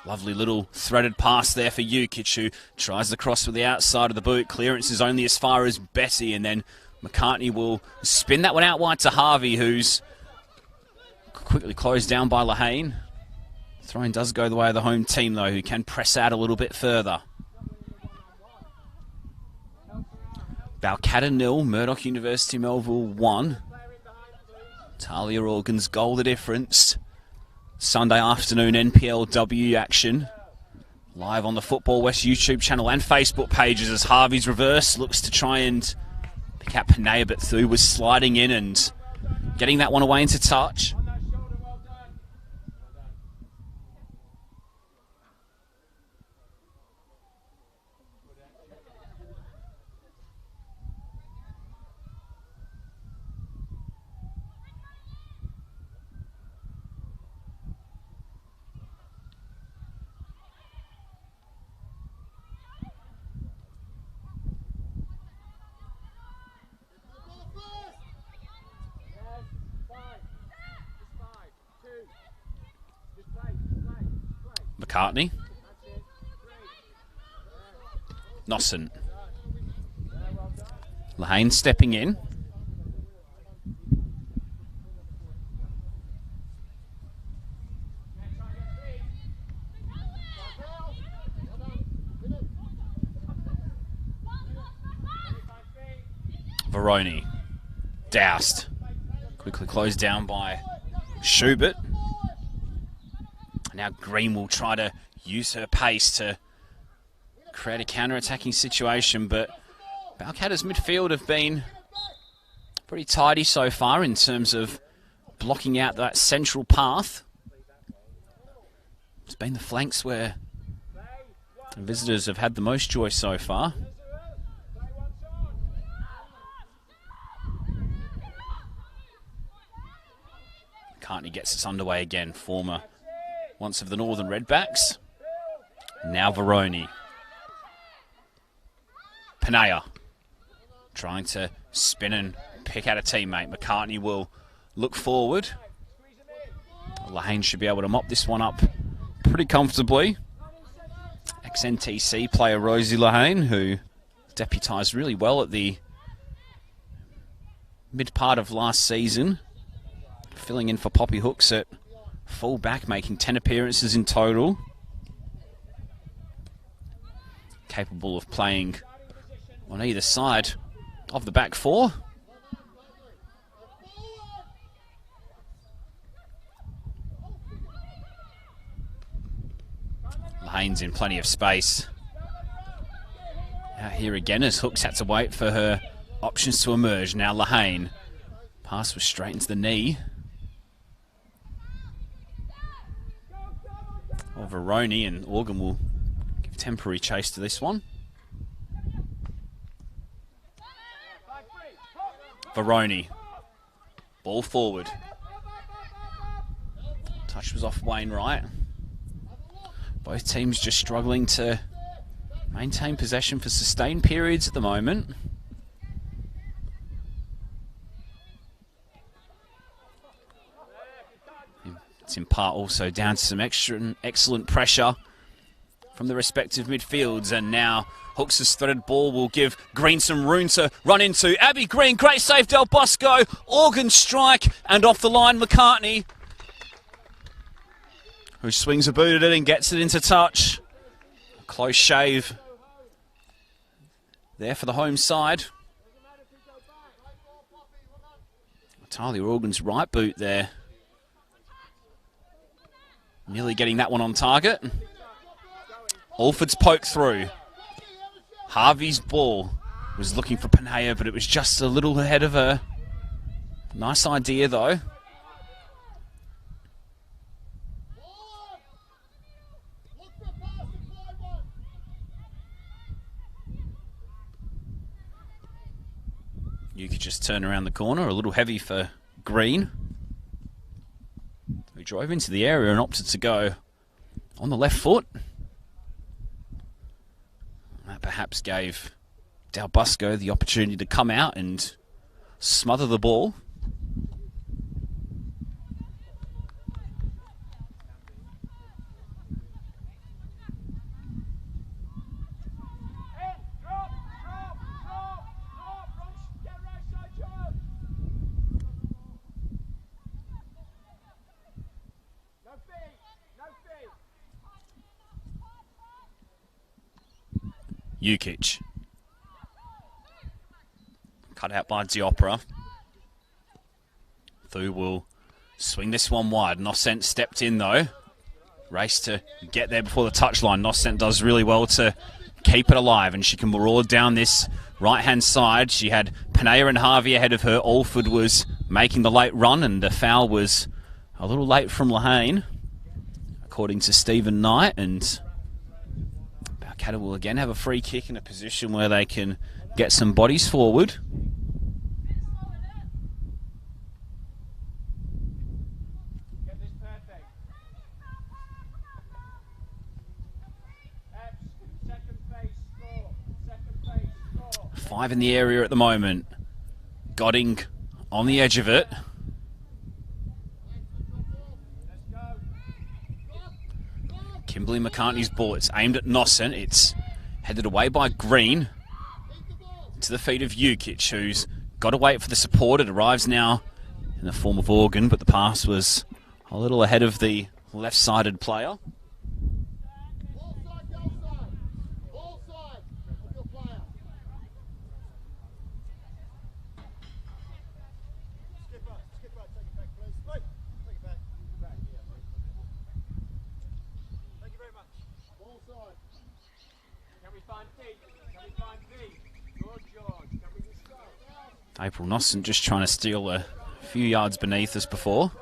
Lovely little threaded pass there for Jukic, who tries the cross with the outside of the boot. Clearance is only as far as Betty, and then McCartney will spin that one out wide to Harvey, who's quickly closed down by Lahane. Throw-in does go the way of the home team, though, who can press out a little bit further. Balcatta 0, Murdoch University Melville 1. Talia Organ's goal the difference. Sunday afternoon NPLW action. Live on the Football West YouTube channel and Facebook pages as Harvey's reverse looks to try and pick out Panea, but Thu was sliding in and getting that one away into touch. McCartney. Nossen. Lehane stepping in. Veroni. Doused. Quickly closed down by Schubert. Now Green will try to use her pace to create a counter-attacking situation, but Balcatta's midfield have been pretty tidy so far in terms of blocking out that central path. It's been the flanks where the visitors have had the most joy so far. McCartney gets us underway again, former once of the Northern Redbacks. Now Veroni. Panea trying to spin and pick out a teammate. McCartney will look forward. Lehane should be able to mop this one up pretty comfortably. Ex-NTC player Rosie Lehane, who deputised really well at the mid part of last season, filling in for Poppy Hooks at full back, making 10 appearances in total. Capable of playing on either side of the back four. Lehane's in plenty of space. Out here again as Hooks had to wait for her options to emerge. Now Lehane. Pass was straight into the knee. Veroni, and Organ will give temporary chase to this one. Veroni. Ball forward. Touch was off Wainwright. Both teams just struggling to maintain possession for sustained periods at the moment. It's in part also down to some excellent pressure from the respective midfields. And now Hooks' threaded ball will give Green some room to run into. Abby Green, great save, Del Bosco. Organ strike, and off the line McCartney, who swings a boot at it and gets it into touch. Close shave there for the home side. Talia Organ's right boot there. Nearly getting that one on target. Alford's poke through. Harvey's ball was looking for Panea, but it was just a little ahead of her. Nice idea, though. You could just turn around the corner, a little heavy for Green. Who drove into the area and opted to go on the left foot. That perhaps gave Del Bosco the opportunity to come out and smother the ball. Jukic. Cut out by Diopra. Thu will swing this one wide. Nossent stepped in though. Race to get there before the touchline. Nossent does really well to keep it alive, and she can maraud down this right-hand side. She had Panea and Harvey ahead of her. Alford was making the late run, and the foul was a little late from Lehane, according to Stephen Knight, and Balcatta will again have a free kick in a position where they can get some bodies forward. Five in the area at the moment. Godding on the edge of it. Kimberly McCartney's ball. It's aimed at Nossen. It's headed away by Green to the feet of Jukic, who's got to wait for the support. It arrives now in the form of Organ, but the pass was a little ahead of the left-sided player. April Nossen just trying to steal a few yards beneath us before.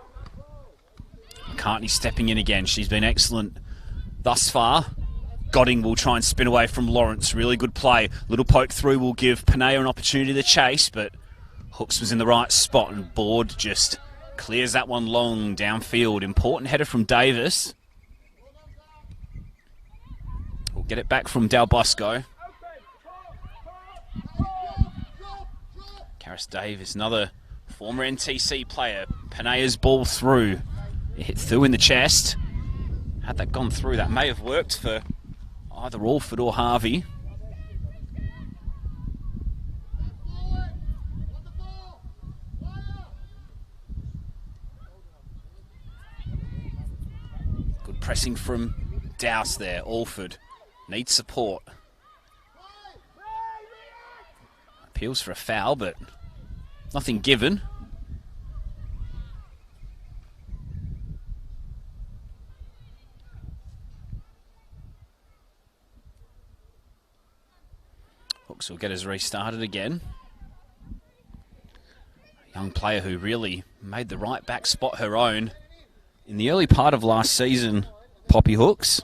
McCartney stepping in again. She's been excellent thus far. Godding will try and spin away from Lawrence. Really good play. Little poke through will give Panea an opportunity to chase, but Hooks was in the right spot and Board just clears that one long downfield. Important header from Davis. We'll get it back from Del Bosco. Karis Davis, another former NTC player. Panea's ball through. It hit through in the chest. Had that gone through, that may have worked for either Alford or Harvey. Good pressing from Douse there. Alford needs support. Appeals for a foul, but nothing given. Hooks will get us restarted again. A young player who really made the right back spot her own in the early part of last season, Poppy Hooks.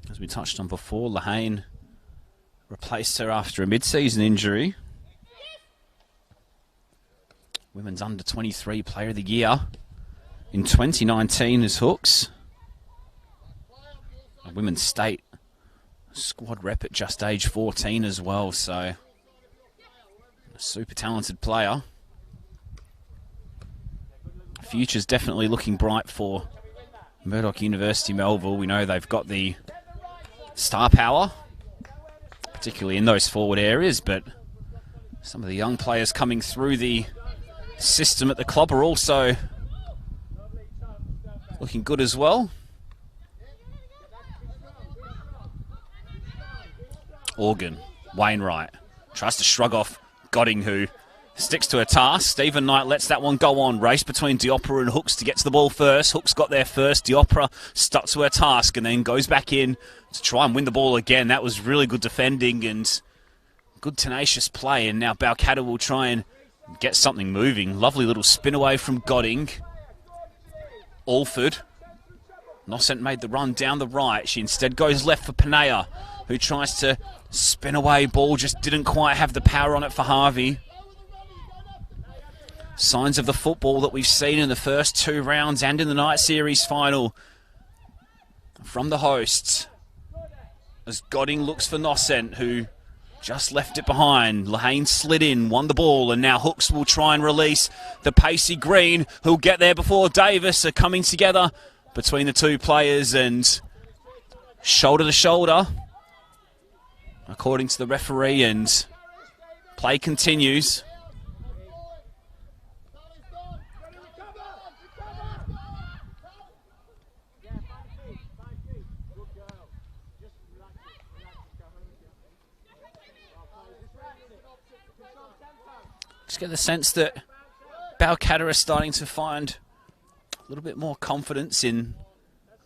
As we touched on before, Lehane replaced her after a mid-season injury. Women's Under-23 Player of the Year in 2019 as Hooks. A Women's State squad rep at just age 14 as well, so a super talented player. Future's definitely looking bright for Murdoch University Melville. We know they've got the star power, particularly in those forward areas, but some of the young players coming through the system at the club are also looking good as well. Organ, Wainwright tries to shrug off Godding, who sticks to her task. Stephen Knight lets that one go on. Race between Diopra and Hooks to get to the ball first. Hooks got there first. Diopra stuck to her task and then goes back in to try and win the ball again. That was really good defending and good tenacious play. And now Balcatta will try and get something moving. Lovely little spin away from Godding. Alford. Nossent made the run down the right. She instead goes left for Panea, who tries to spin away. Ball just didn't quite have the power on it for Harvey. Signs of the football that we've seen in the first two rounds and in the night series final from the hosts. As Godding looks for Nossent, who just left it behind. Lehane slid in, won the ball, and now Hooks will try and release the pacey Green, who'll get there before Davis. Are coming together between the two players and shoulder to shoulder, according to the referee, and play continues. Just get the sense that Balcatta are starting to find a little bit more confidence in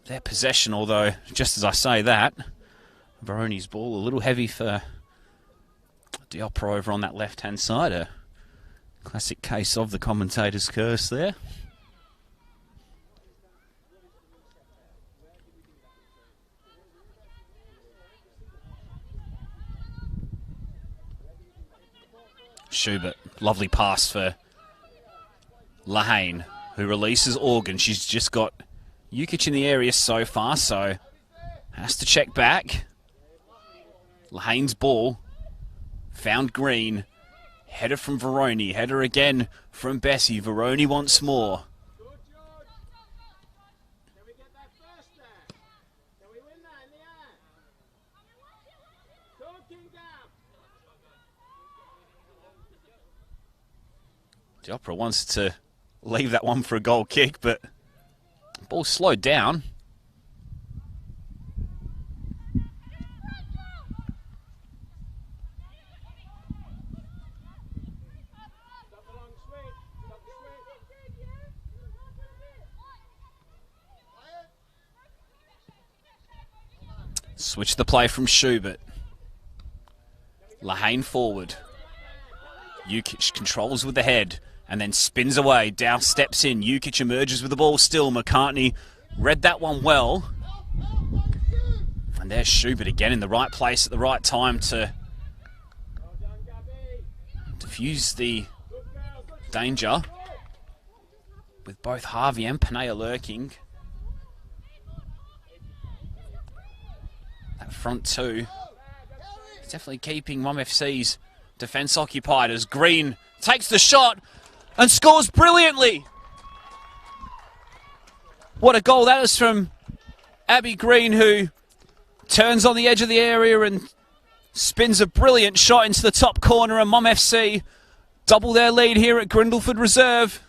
their possession, although, just as I say that, Veroni's ball a little heavy for Diopra over on that left-hand side. A classic case of the commentator's curse there. Schubert, lovely pass for Lehane, who releases Organ. She's just got Jukic in the area so far, so has to check back. Lehane's ball found Green. Header from Veroni. Header again from Bessie. Veroni once more. Diopra wants to leave that one for a goal kick, but the ball slowed down. Switch the play from Schubert. Lehane forward. Jukic controls with the head and then spins away. Dow steps in. Jukic emerges with the ball still. McCartney read that one well. And there's Schubert again in the right place at the right time to diffuse the danger with both Harvey and Panea lurking. That front two is definitely keeping Mum FC's defence occupied as Green takes the shot and scores brilliantly. What a goal that is from Abby Green, who turns on the edge of the area and spins a brilliant shot into the top corner, and Mum FC double their lead here at Grindleford Reserve.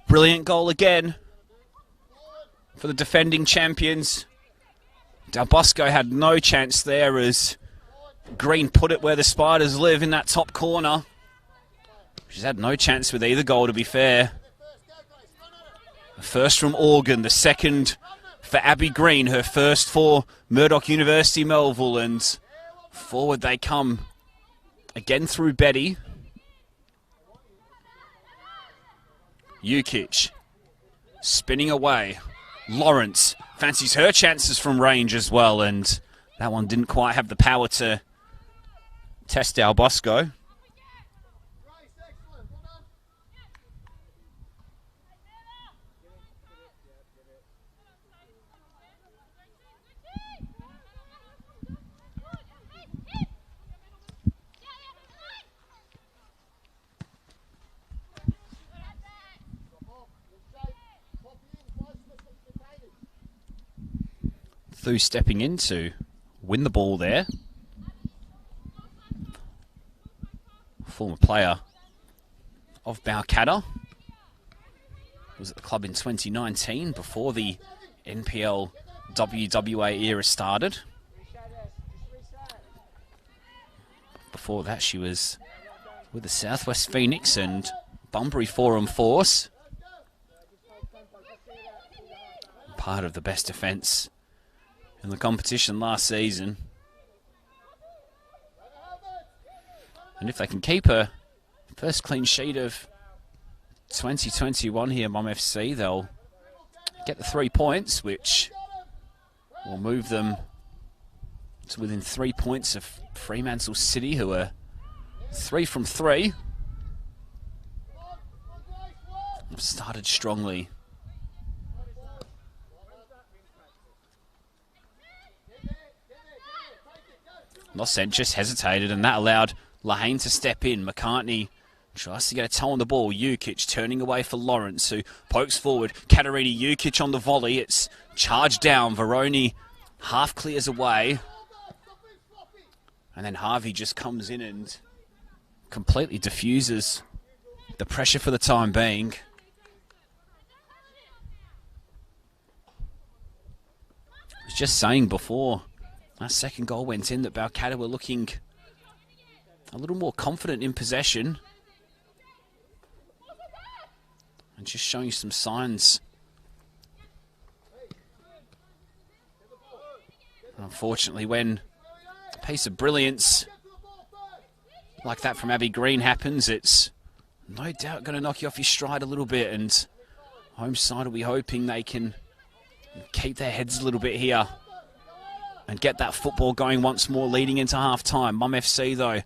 Brilliant goal again for the defending champions. Del Bosco had no chance there as Green put it where the Spiders live in that top corner. She's had no chance with either goal, to be fair. The first from Organ, the second for Abby Green, her first for Murdoch University Melville, and forward they come again through Betty. Jukic spinning away. Lawrence fancies her chances from range as well, and that one didn't quite have the power to test Del Bosco. Thu stepping in to win the ball there. Former player of Balcatta. Was at the club in 2019 before the NPLW era started. Before that she was with the Southwest Phoenix and Bunbury Forum Force. Part of the best defence in the competition last season. And if they can keep a first clean sheet of 2021 here, Mum FC, they'll get the 3 points, which will move them to within 3 points of Fremantle City, who are 3 from 3. They've started strongly. Losent just hesitated, and that allowed Lehane to step in. McCartney tries to get a toe on the ball. Jukic turning away for Lawrence, who pokes forward. Katerini Jukic on the volley. It's charged down. Veroni half clears away. And then Harvey just comes in and completely diffuses the pressure for the time being. I was just saying before that second goal went in that Balcatta were looking a little more confident in possession. And just showing some signs. Unfortunately, when a piece of brilliance like that from Abby Green happens, it's no doubt going to knock you off your stride a little bit, and home side will be hoping they can keep their heads a little bit here and get that football going once more leading into half-time. Mum FC, though,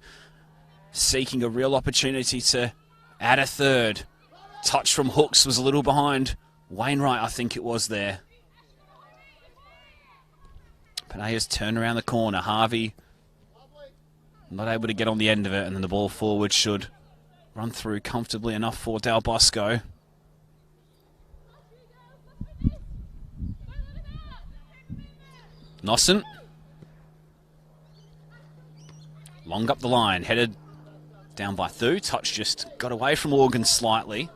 seeking a real opportunity to add a third. Touch from Hooks was a little behind Wainwright, I think it was there. Panea's turned around the corner. Harvey not able to get on the end of it, and then the ball forward should run through comfortably enough for Del Bosco. Nossen. Long up the line, headed down by Thu. Touch just got away from Organ slightly.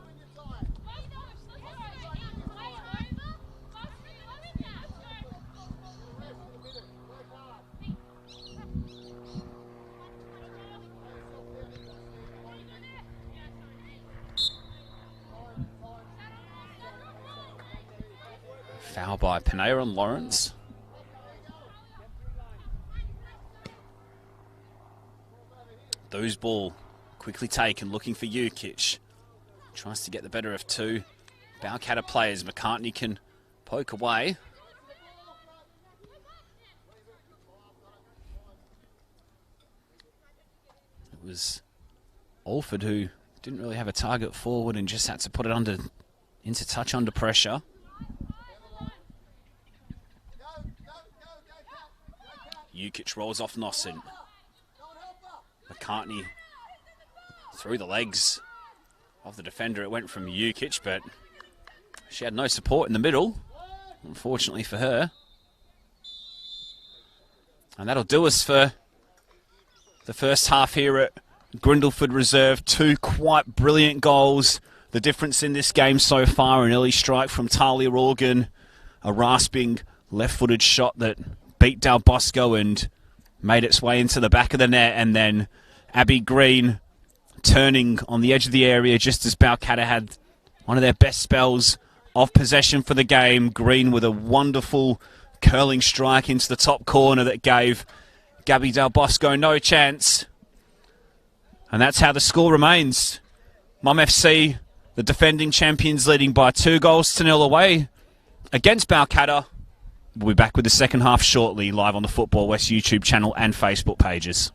Foul by Pineda and Lawrence. Thu's ball quickly taken, looking for Jukic. Tries to get the better of two Balcatta players. McCartney can poke away. It was Alford who didn't really have a target forward and just had to put it into touch under pressure. Jukic rolls off Nossen. McCartney through the legs of the defender. It went from Jukic, but she had no support in the middle, unfortunately for her. And that'll do us for the first half here at Grindleford Reserve. Two quite brilliant goals. The difference in this game so far, an early strike from Talia Organ, a rasping left-footed shot that beat Del Bosco and made its way into the back of the net, and then Abby Green turning on the edge of the area just as Balcatta had one of their best spells of possession for the game. Green with a wonderful curling strike into the top corner that gave Gabby Del Bosco no chance. And that's how the score remains. Mum FC, the defending champions, leading by 2-0 away against Balcatta. We'll be back with the second half shortly, live on the Football West YouTube channel and Facebook pages.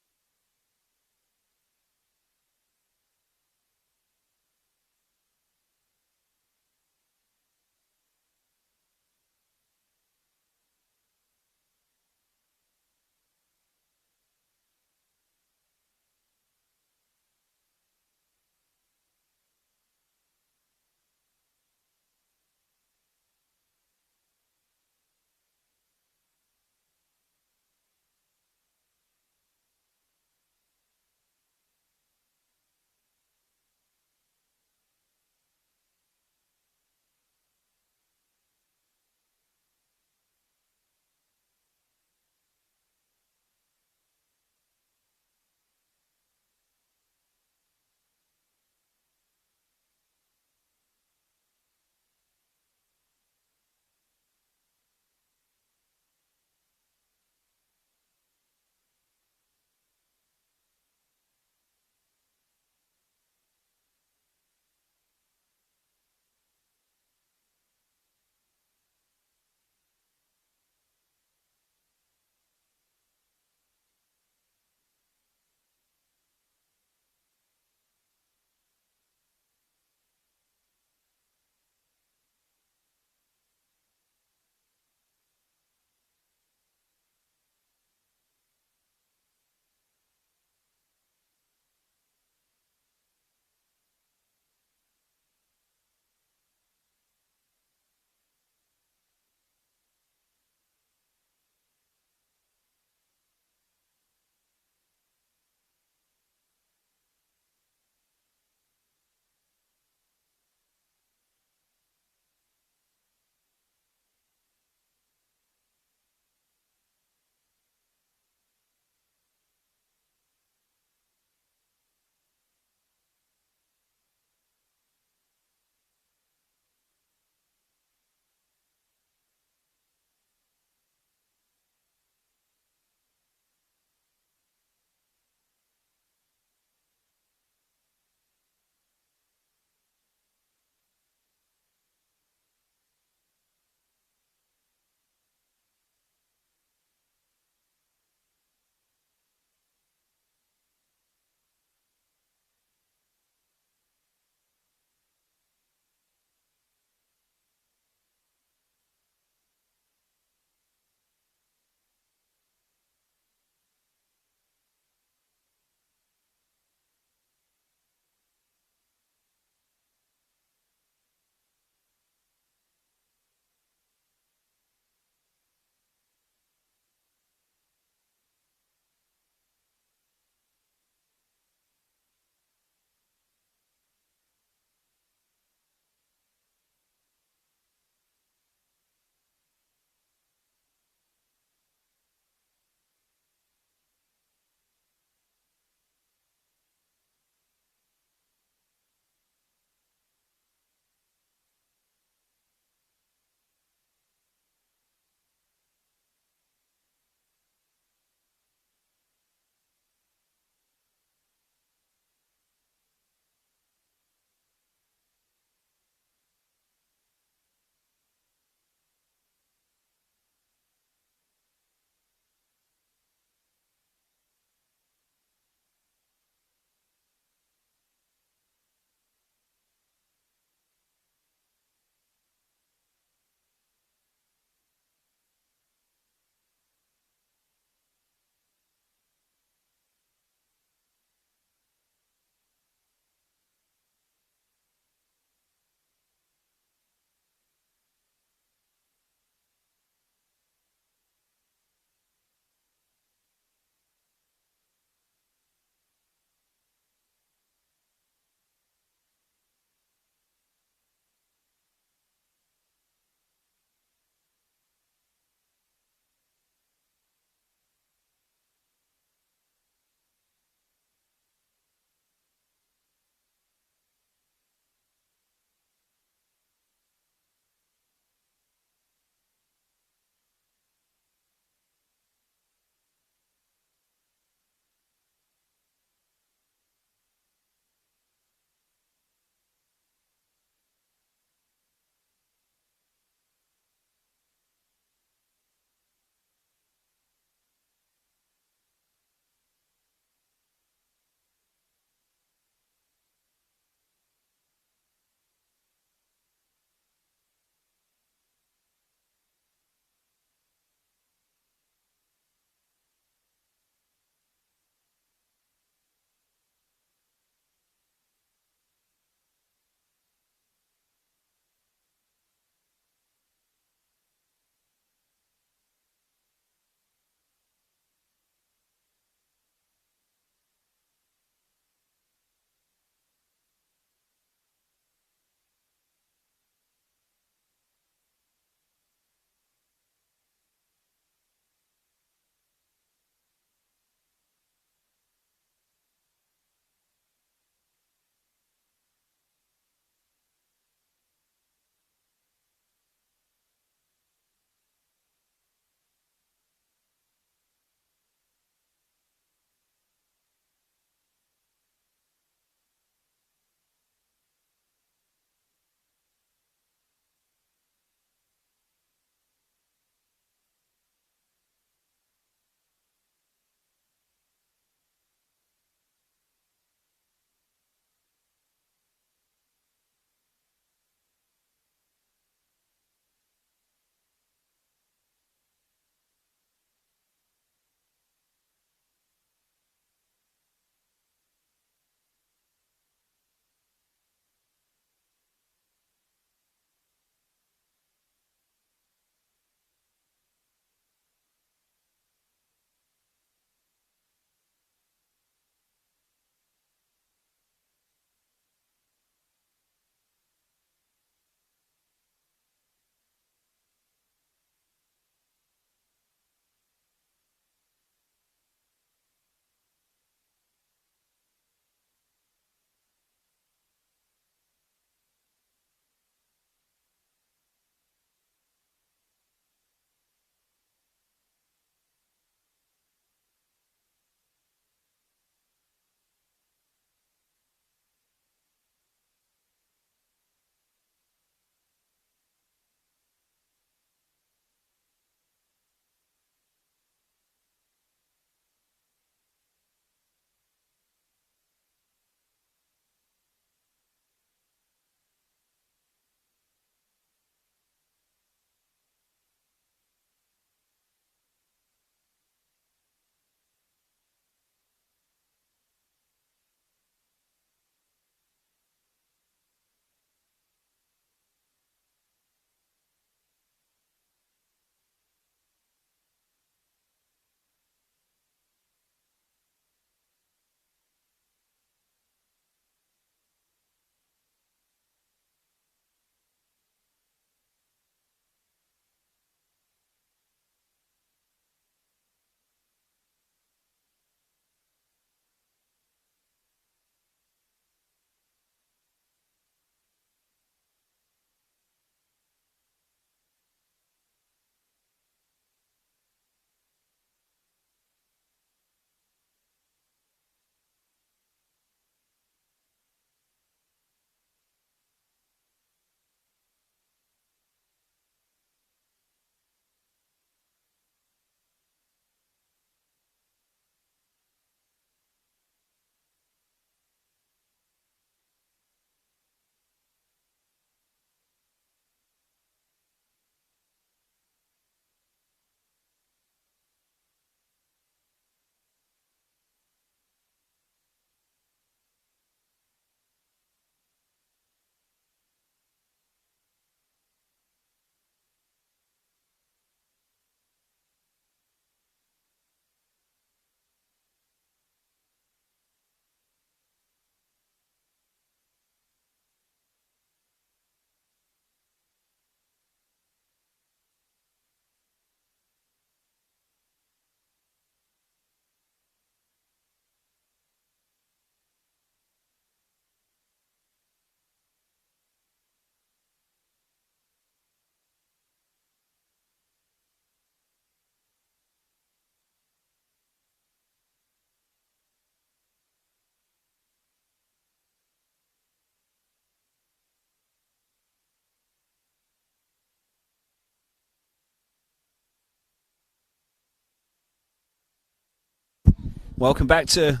Welcome back to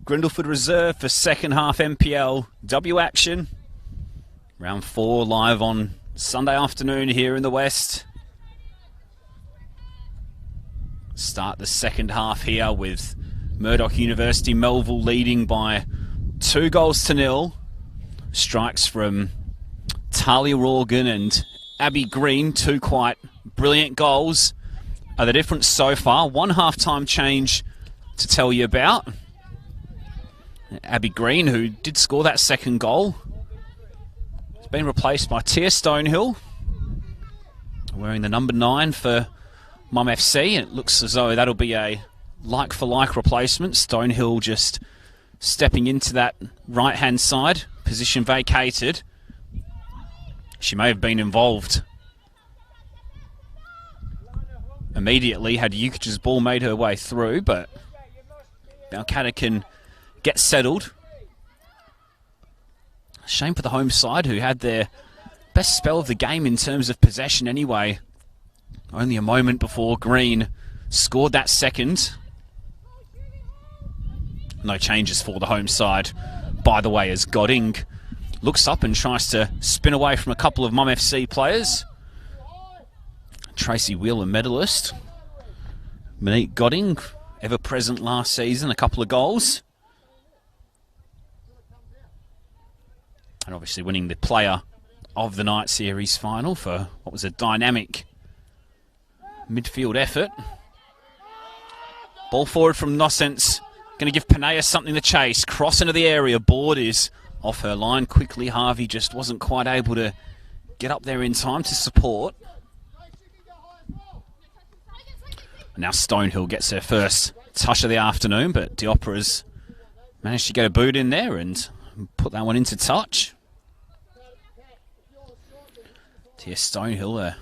Grindleford Reserve for second half NPLW action. Round 4 live on Sunday afternoon here in the West. Start the second half here with Murdoch University Melville leading by 2-0. Strikes from Talia Organ and Abby Green, 2 quite brilliant goals are the difference so far. 1 half-time change to tell you about. Abby Green, who did score that second goal, has been replaced by Tia Stonehill, wearing the number 9 for Mum FC. And it looks as though that'll be a like-for-like replacement. Stonehill just stepping into that right-hand side, position vacated. She may have been involved immediately had Yukic's ball made her way through, but Balcatta can get settled. Shame for the home side, who had their best spell of the game in terms of possession anyway. Only a moment before Green scored that second. No changes for the home side, by the way, as Godding looks up and tries to spin away from a couple of Mum FC players. Tracy Wheeler, medalist. Monique Godding, ever present last season, a couple of goals. And obviously winning the player of the night series final for what was a dynamic midfield effort. Ball forward from Nocens. Going to give Panea something to chase. Cross into the area. Board is off her line quickly. Harvey just wasn't quite able to get up there in time to support. Now Stonehill gets her first touch of the afternoon, but Diopera's managed to get a boot in there and put that one into touch. Tia Stonehill, a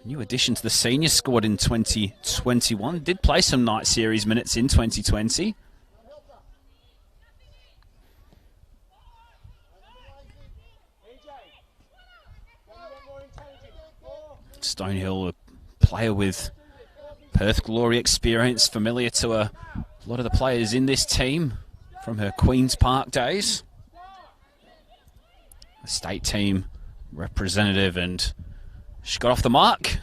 new addition to the senior squad in 2021. Did play some night series minutes in 2020. Stonehill, a player with Perth Glory experience, familiar to a lot of the players in this team from her Queen's Park days. The state team representative, and she got off the mark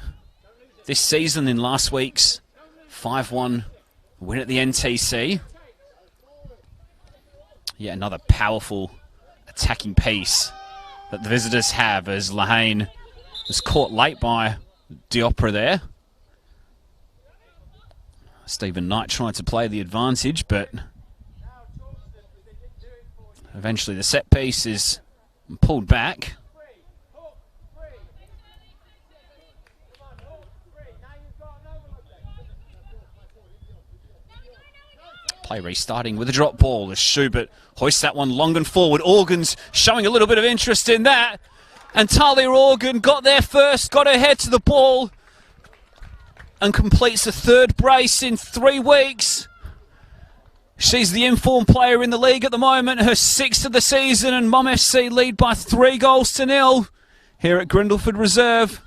this season in last week's 5-1 win at the NTC. Yet another powerful attacking piece that the visitors have, as Lahane was caught late by Diopera there. Stephen Knight trying to play the advantage, but eventually the set piece is pulled back. Play restarting with a drop ball as Schubert hoists that one long and forward. Organ's showing a little bit of interest in that. And Talia Organ got there first, got her head to the ball, and completes the 3rd brace in 3 weeks. She's the informed player in the league at the moment, her 6th of the season, and Mum FC lead by 3-0 here at Grindleford Reserve.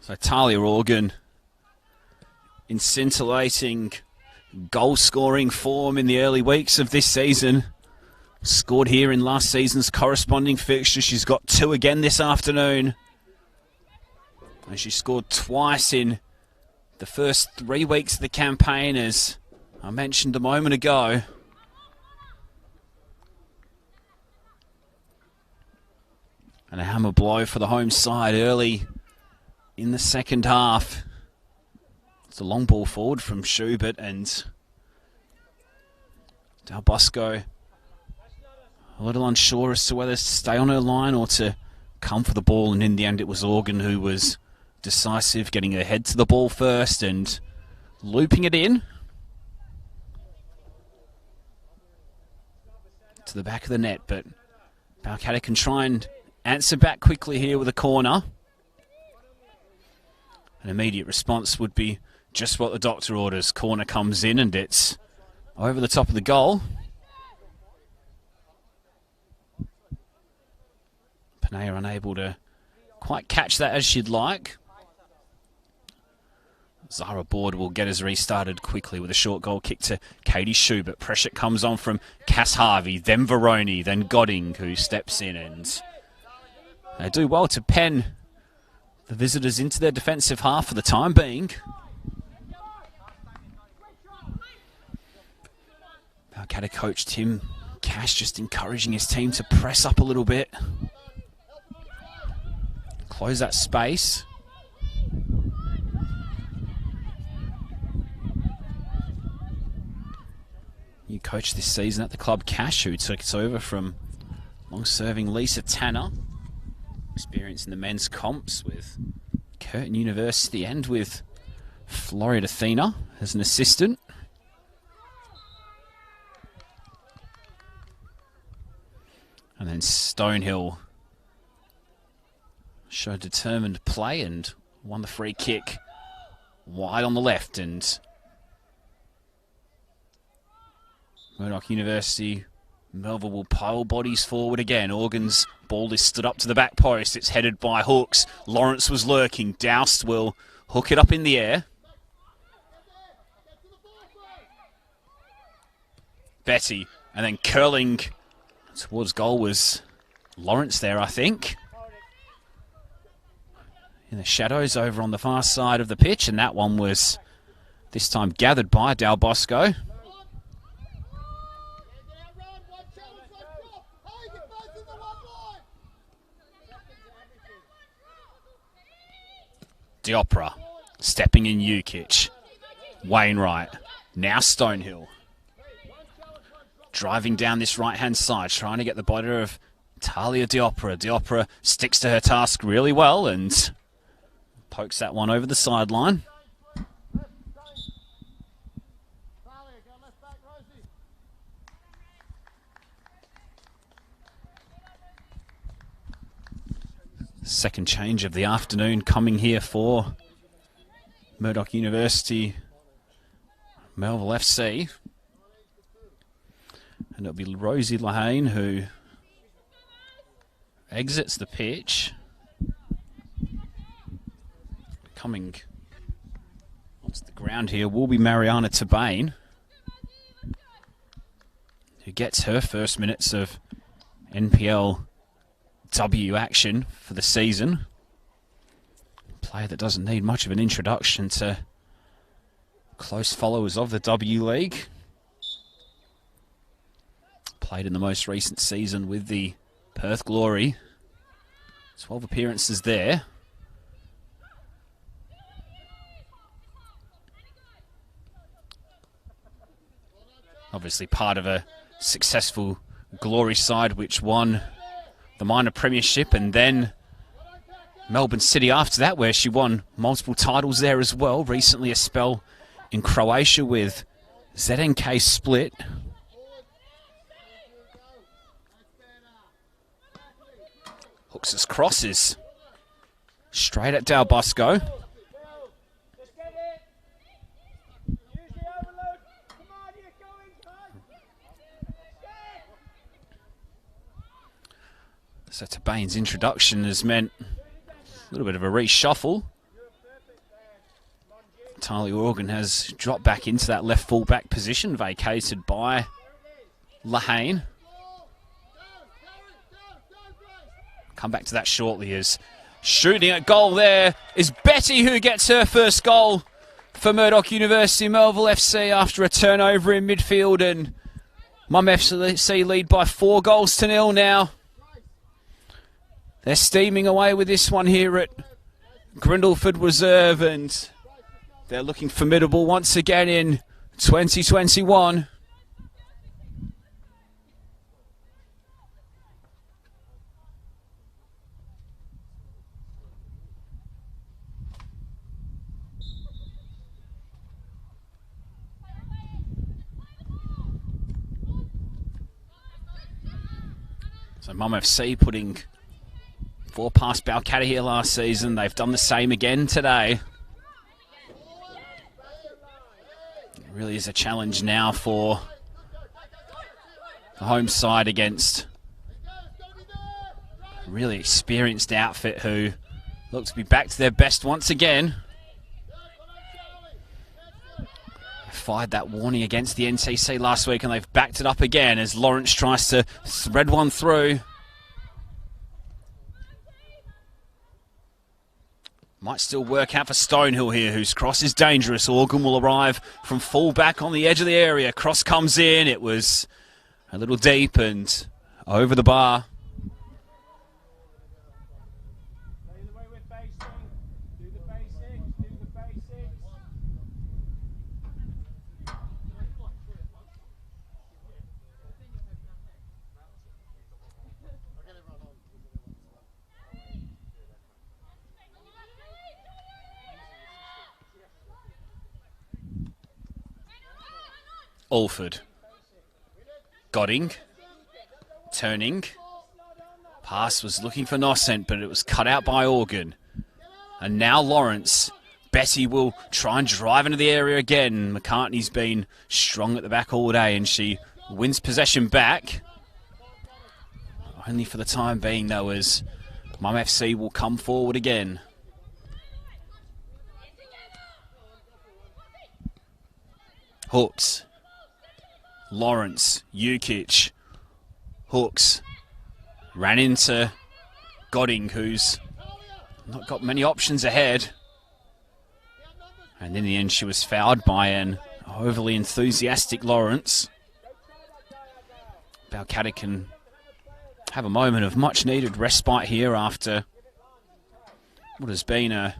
So Talia Organ in scintillating goal-scoring form in the early weeks of this season. Scored here in last season's corresponding fixture. She's got 2 again this afternoon. And she scored twice in the first 3 weeks of the campaign, as I mentioned a moment ago. And a hammer blow for the home side early in the second half. It's a long ball forward from Schubert, and Del Bosco a little unsure as to whether to stay on her line or to come for the ball, and in the end it was Organ who was decisive, getting her head to the ball first and looping it in to the back of the net. But Balcatta can try and answer back quickly here with a corner. An immediate response would be just what the doctor orders. Corner comes in and it's over the top of the goal. Panea unable to quite catch that as she'd like. Zara Board will get us restarted quickly with a short goal kick to Katie Schubert. Pressure comes on from Cass Harvey, then Veroni, then Godding, who steps in, and they do well to pen the visitors into their defensive half for the time being. Balcatta coach Tim Cash just encouraging his team to press up a little bit. Close that space. New coach this season at the club, Cash, who took it over from long-serving Lisa Tanner. Experience in the men's comps with Curtin University and with Florida Athena as an assistant. And then Stonehill showed determined play and won the free kick wide on the left, and Murdoch University, Melville will pile bodies forward again. Organ's ball is stood up to the back post. It's headed by Hooks. Lawrence was lurking. Doust will hook it up in the air. Betty, and then curling towards goal was Lawrence there, I think. In the shadows over on the far side of the pitch, and that one was this time gathered by Del Bosco. Diopra, stepping in Ukic. Wainwright, now Stonehill. Driving down this right-hand side, trying to get the body of Talia Diopra. Diopra sticks to her task really well and pokes that one over the sideline. Second change of the afternoon coming here for Murdoch University, Melville FC. And it'll be Rosie Lahane who exits the pitch. Coming onto the ground here will be Mariana Tabane, who gets her first minutes of NPLW action for the season. A player that doesn't need much of an introduction to close followers of the W League. Played in the most recent season with the Perth Glory. 12 appearances there. Obviously part of a successful Glory side which won the minor premiership, and then Melbourne City after that, where she won multiple titles there as well. Recently a spell in Croatia with ZNK Split. Hooks his crosses straight at Del Bosco. So Tabane's introduction has meant a little bit of a reshuffle. Talia Organ has dropped back into that left full-back position, vacated by Lahane. Come back to that shortly, as shooting at goal there is Betty, who gets her first goal for Murdoch University Melville FC after a turnover in midfield, and Mum FC lead by 4-0 now. They're steaming away with this one here at Grindleford Reserve, and they're looking formidable once again in 2021. So Mum FC putting 4 past Balcatta here last season. They've done the same again today. Really is a challenge now for the home side against a really experienced outfit who look to be back to their best once again. Fired that warning against the NCC last week and they've backed it up again as Lawrence tries to thread one through. Might still work out for Stonehill here, whose cross is dangerous. Organ will arrive from full back on the edge of the area. Cross comes in. It was a little deep and over the bar. Alford. Godding. Turning. Pass was looking for Noscent, but it was cut out by Organ. And now Lawrence. Betty will try and drive into the area again. McCartney's been strong at the back all day and she wins possession back. Only for the time being, though, as Mum FC will come forward again. Hooks. Lawrence, Jukic, Hooks, ran into Godding, who's not got many options ahead. And in the end, she was fouled by an overly enthusiastic Lawrence. Balcatta can have a moment of much-needed respite here after what has been a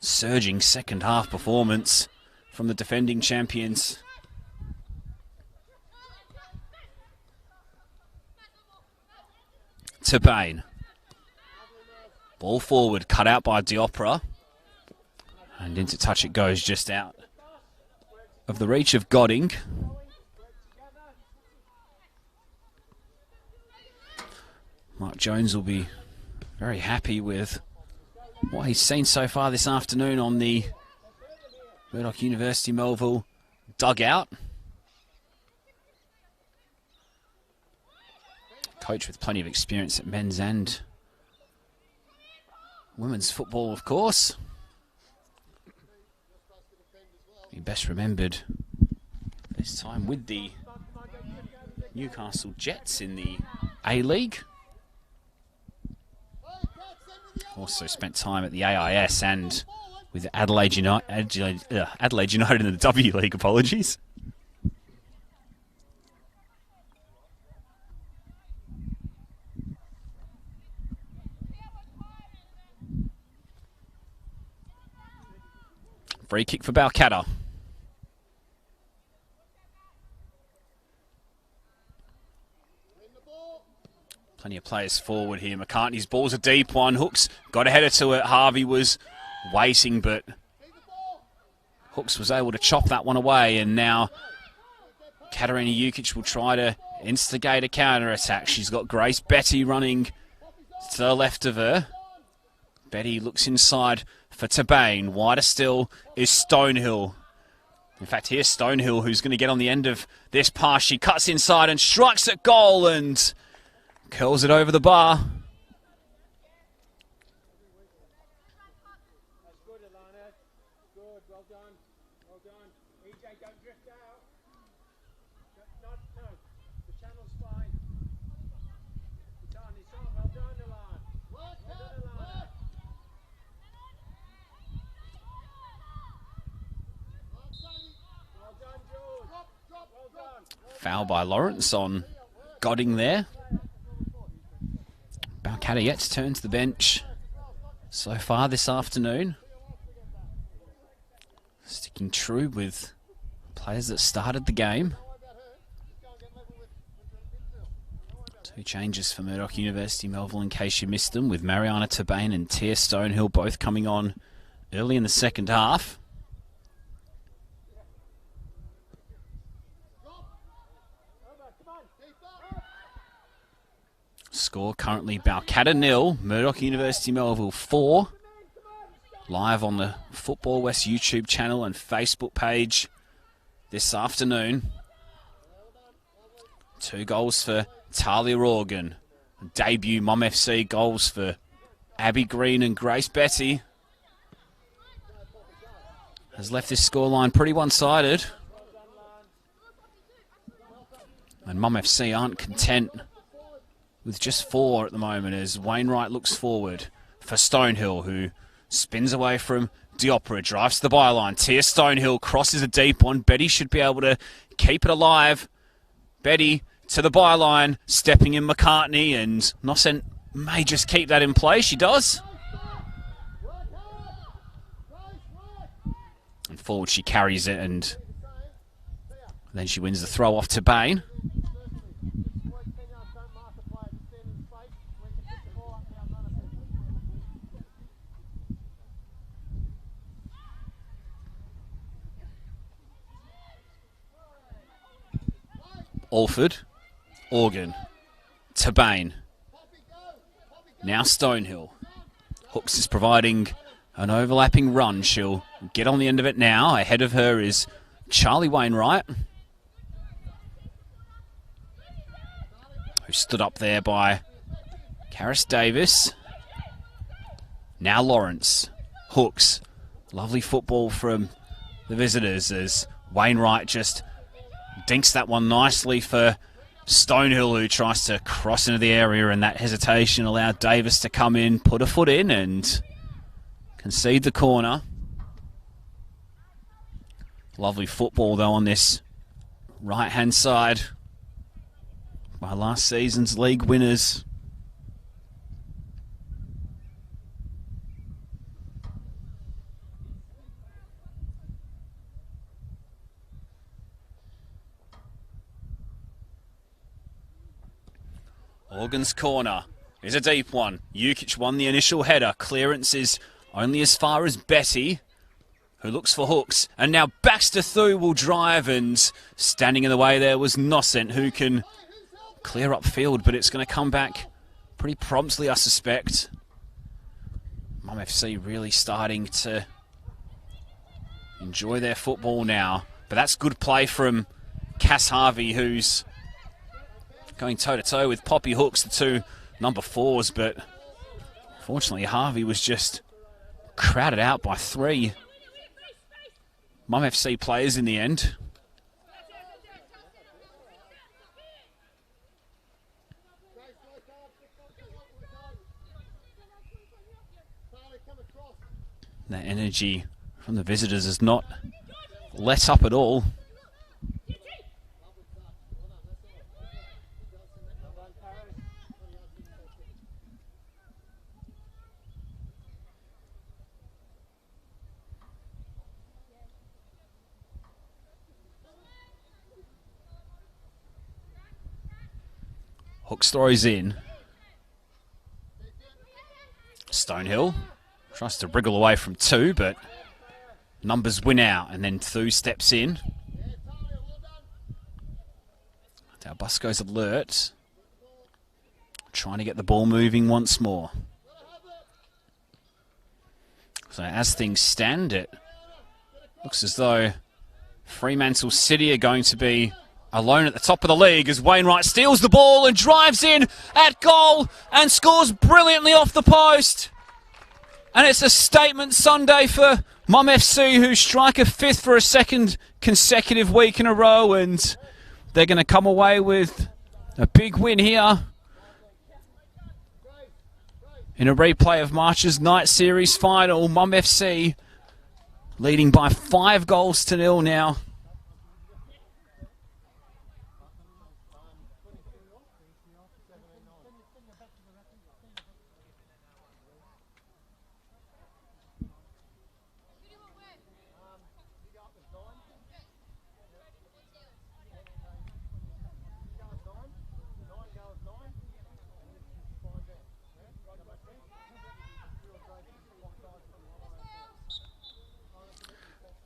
surging second-half performance from the defending champions. To Bain. Ball forward, cut out by Diopra. And into touch it goes, just out of the reach of Godding. Mark Jones will be very happy with what he's seen so far this afternoon on the Murdoch University Melville dugout. Coach with plenty of experience at men's and women's football, of course. He best remembered this time with the Newcastle Jets in the A-League. Also spent time at the AIS and with Adelaide United in the W League, apologies. Free kick for Balcatta. Plenty of players forward here. McCartney's ball's a deep one. Hooks got a header to it. Harvey was waiting, but Hooks was able to chop that one away. And now Katarina Jukic will try to instigate a counter-attack. She's got Grace Betty running to the left of her. Betty looks inside for Tabane. Wider still is Stonehill. In fact, here's Stonehill, who's going to get on the end of this pass. She cuts inside and strikes at goal and curls it over the bar. That's good, Alana. Good, well done. Well done. EJ, don't drift out. No, the channel's fine. It's on. Well done, Alana. Well done, Alana. Well done, George. Well done. Foul by Lawrence on Godding there. Balcatta yet to turn to the bench so far this afternoon. Sticking true with players that started the game. Two changes for Murdoch University Melville in case you missed them, with Mariana Tabane and Tia Stonehill both coming on early in the second half. Score currently Balcatta 0, Murdoch University Melville 4. live on the Football West YouTube channel and Facebook page this afternoon. 2 goals for Talia Organ. Debut Mum FC goals for Abby Green and Grace Betty. Has left this scoreline pretty one-sided. And Mum FC aren't content with just 4 at the moment as Wainwright looks forward for Stonehill, who spins away from Diopera, drives to the byline. Tia Stonehill crosses a deep one. Betty should be able to keep it alive. Betty to the byline, stepping in McCartney, and Nossen may just keep that in play. She does. And forward she carries it, and then she wins the throw off to Bain. Alford, Organ, to Bain. Now Stonehill. Hooks is providing an overlapping run. She'll get on the end of it now. Ahead of her is Charlie Wainwright, who stood up there by Karis Davis. Now Lawrence. Hooks. Lovely football from the visitors as Wainwright just dinks that one nicely for Stonehill, who tries to cross into the area, and that hesitation allowed Davis to come in, put a foot in and concede the corner. Lovely football though on this right-hand side by last season's league winners. Organ's corner is a deep one. Jukic won the initial header. Clearance is only as far as Betty, who looks for Hooks. And now Baxter Thu will drive, and standing in the way there was Nossen, who can clear up field, but it's going to come back pretty promptly, I suspect. Mum FC really starting to enjoy their football now. But that's good play from Cass Harvey, who's going toe-to-toe with Poppy Hooks, the 2 number 4s, but fortunately Harvey was just crowded out by 3 Mum FC players in the end. That energy from the visitors is not let up at all. Hooks throws in. Stonehill tries to wriggle away from 2, but numbers win out, and then Thu steps in. Dalbusco's alert, trying to get the ball moving once more. So as things stand, it looks as though Fremantle City are going to be alone at the top of the league as Wainwright steals the ball and drives in at goal and scores brilliantly off the post. And it's a statement Sunday for Mum FC, who strike a 5th for a 2nd consecutive week in a row, and they're going to come away with a big win here in a replay of March's night series final. Mum FC leading by 5 goals to 0 now.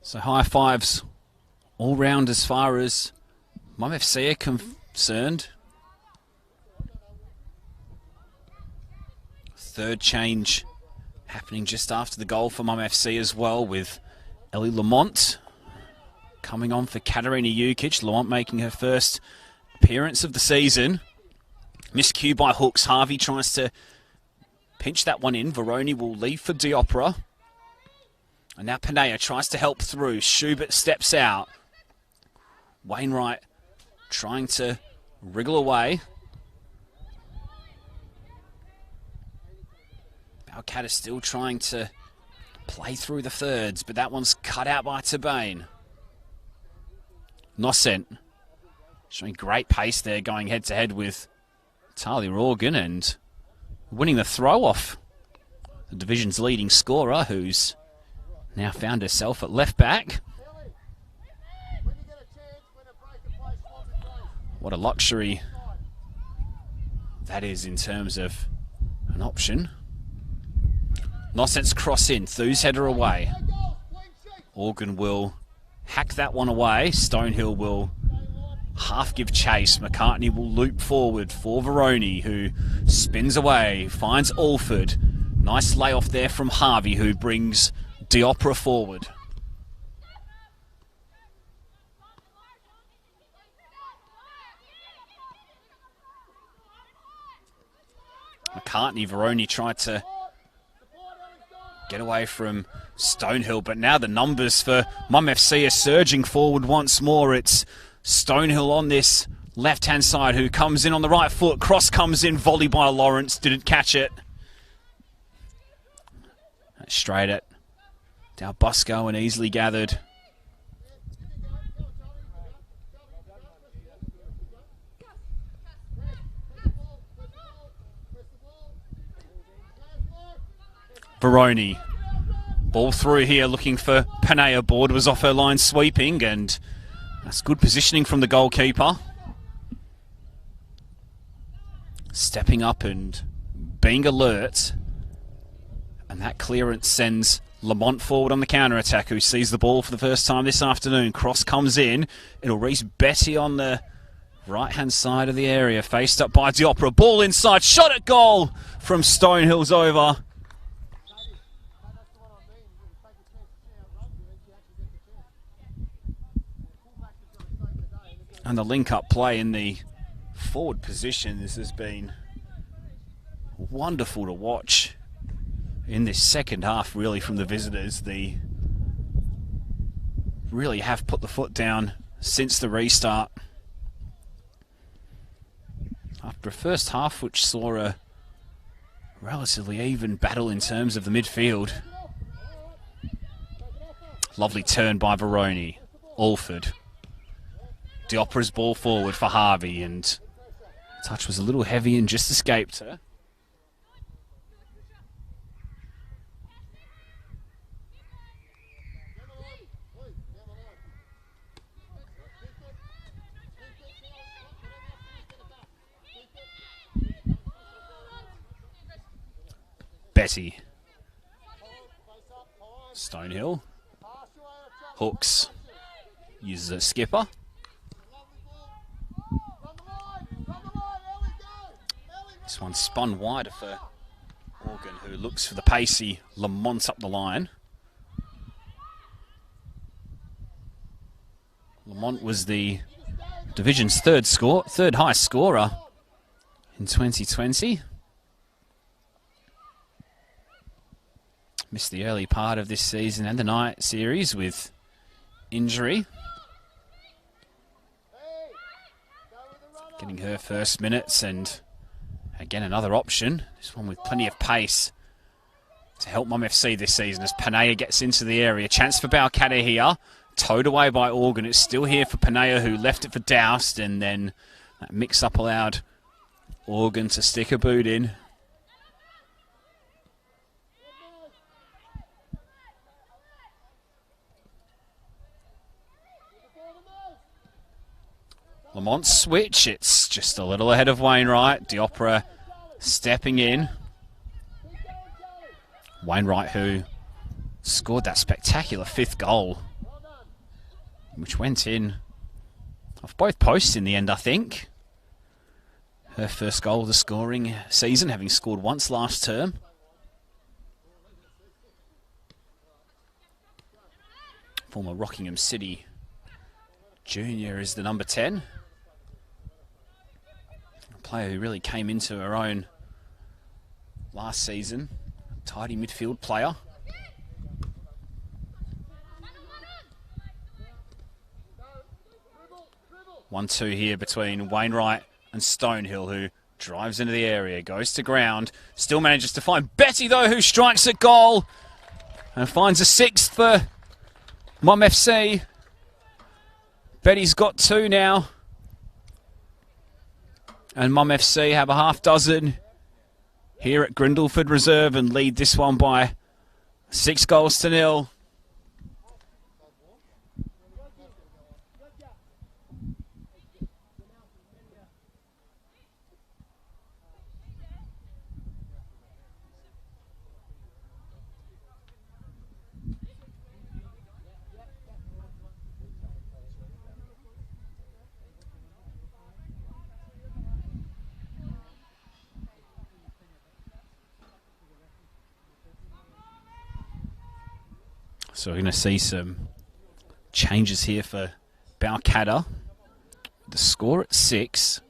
So high fives all round as far as Mum FC are concerned. 3rd change happening just after the goal for Mum FC as well, with Ellie Lamont coming on for Katarina Jukic. Lamont making her first appearance of the season. Miscue by Hooks. Harvey tries to pinch that one in. Veroni will leave for Diopera. And now Panea tries to help through. Schubert steps out. Wainwright trying to wriggle away. Balcatta still trying to play through the thirds, but that one's cut out by Tabane. Noscent showing great pace there, going head-to-head with Talia Organ and winning the throw-off. The division's leading scorer, who's now found herself at left-back. What a luxury that is in terms of an option. Noscent's cross in, Thew's header away. Organ will hack that one away. Stonehill will half give chase. McCartney will loop forward for Veroni, who spins away, finds Alford. Nice layoff there from Harvey, who brings Diopera forward. McCartney, Veroni tried to get away from Stonehill, but now the numbers for Mum FC are surging forward once more. It's Stonehill on this left-hand side, who comes in on the right foot. Cross comes in, volley by Lawrence, didn't catch it. Straight at Del Bosco and easily gathered. Veroni. Ball through here, looking for Panea. Board was off her line sweeping, and that's good positioning from the goalkeeper. Stepping up and being alert. And that clearance sends Lamont forward on the counter-attack, who sees the ball for the first time this afternoon. Cross comes in. It'll reach Betty on the right-hand side of the area. Faced up by Diopera. Ball inside. Shot at goal from Stonehill's over. And the link-up play in the forward position, this has been wonderful to watch in this second half, really, from the visitors. They really have put the foot down since the restart. After a first half which saw a relatively even battle in terms of the midfield. Lovely turn by Veroni. Alford. Diopera's ball forward for Harvey, and touch was a little heavy and just escaped her. Betty. Stonehill. Hooks. Uses a skipper. This one spun wider for Organ, who looks for the pacey Lamont up the line. Lamont was the division's third highest scorer in 2020. Missed the early part of this season and the night series with injury. Getting her first minutes, and again another option. This one with plenty of pace to help Mum FC this season as Panea gets into the area. Chance for Balcatta here. Towed away by Organ. It's still here for Panea, who left it for Doust, and then that mix-up allowed Organ to stick a boot in. Lamont switch, it's just a little ahead of Wainwright. Diopera stepping in. Wainwright, who scored that spectacular fifth goal, which went in off both posts in the end, I think. Her first goal of the scoring season, having scored once last term. Former Rockingham City junior is the number 10. A player who really came into her own last season. Tidy midfield player. One-two here between Wainwright and Stonehill, who drives into the area, goes to ground, still manages to find Betty, though, who strikes at goal and finds a sixth for Mum FC. Betty's got 2 now, and Mum FC have a half dozen here at Grindleford Reserve and lead this one by 6-0. So we're going to see some changes here for Balcatta. The score at 6.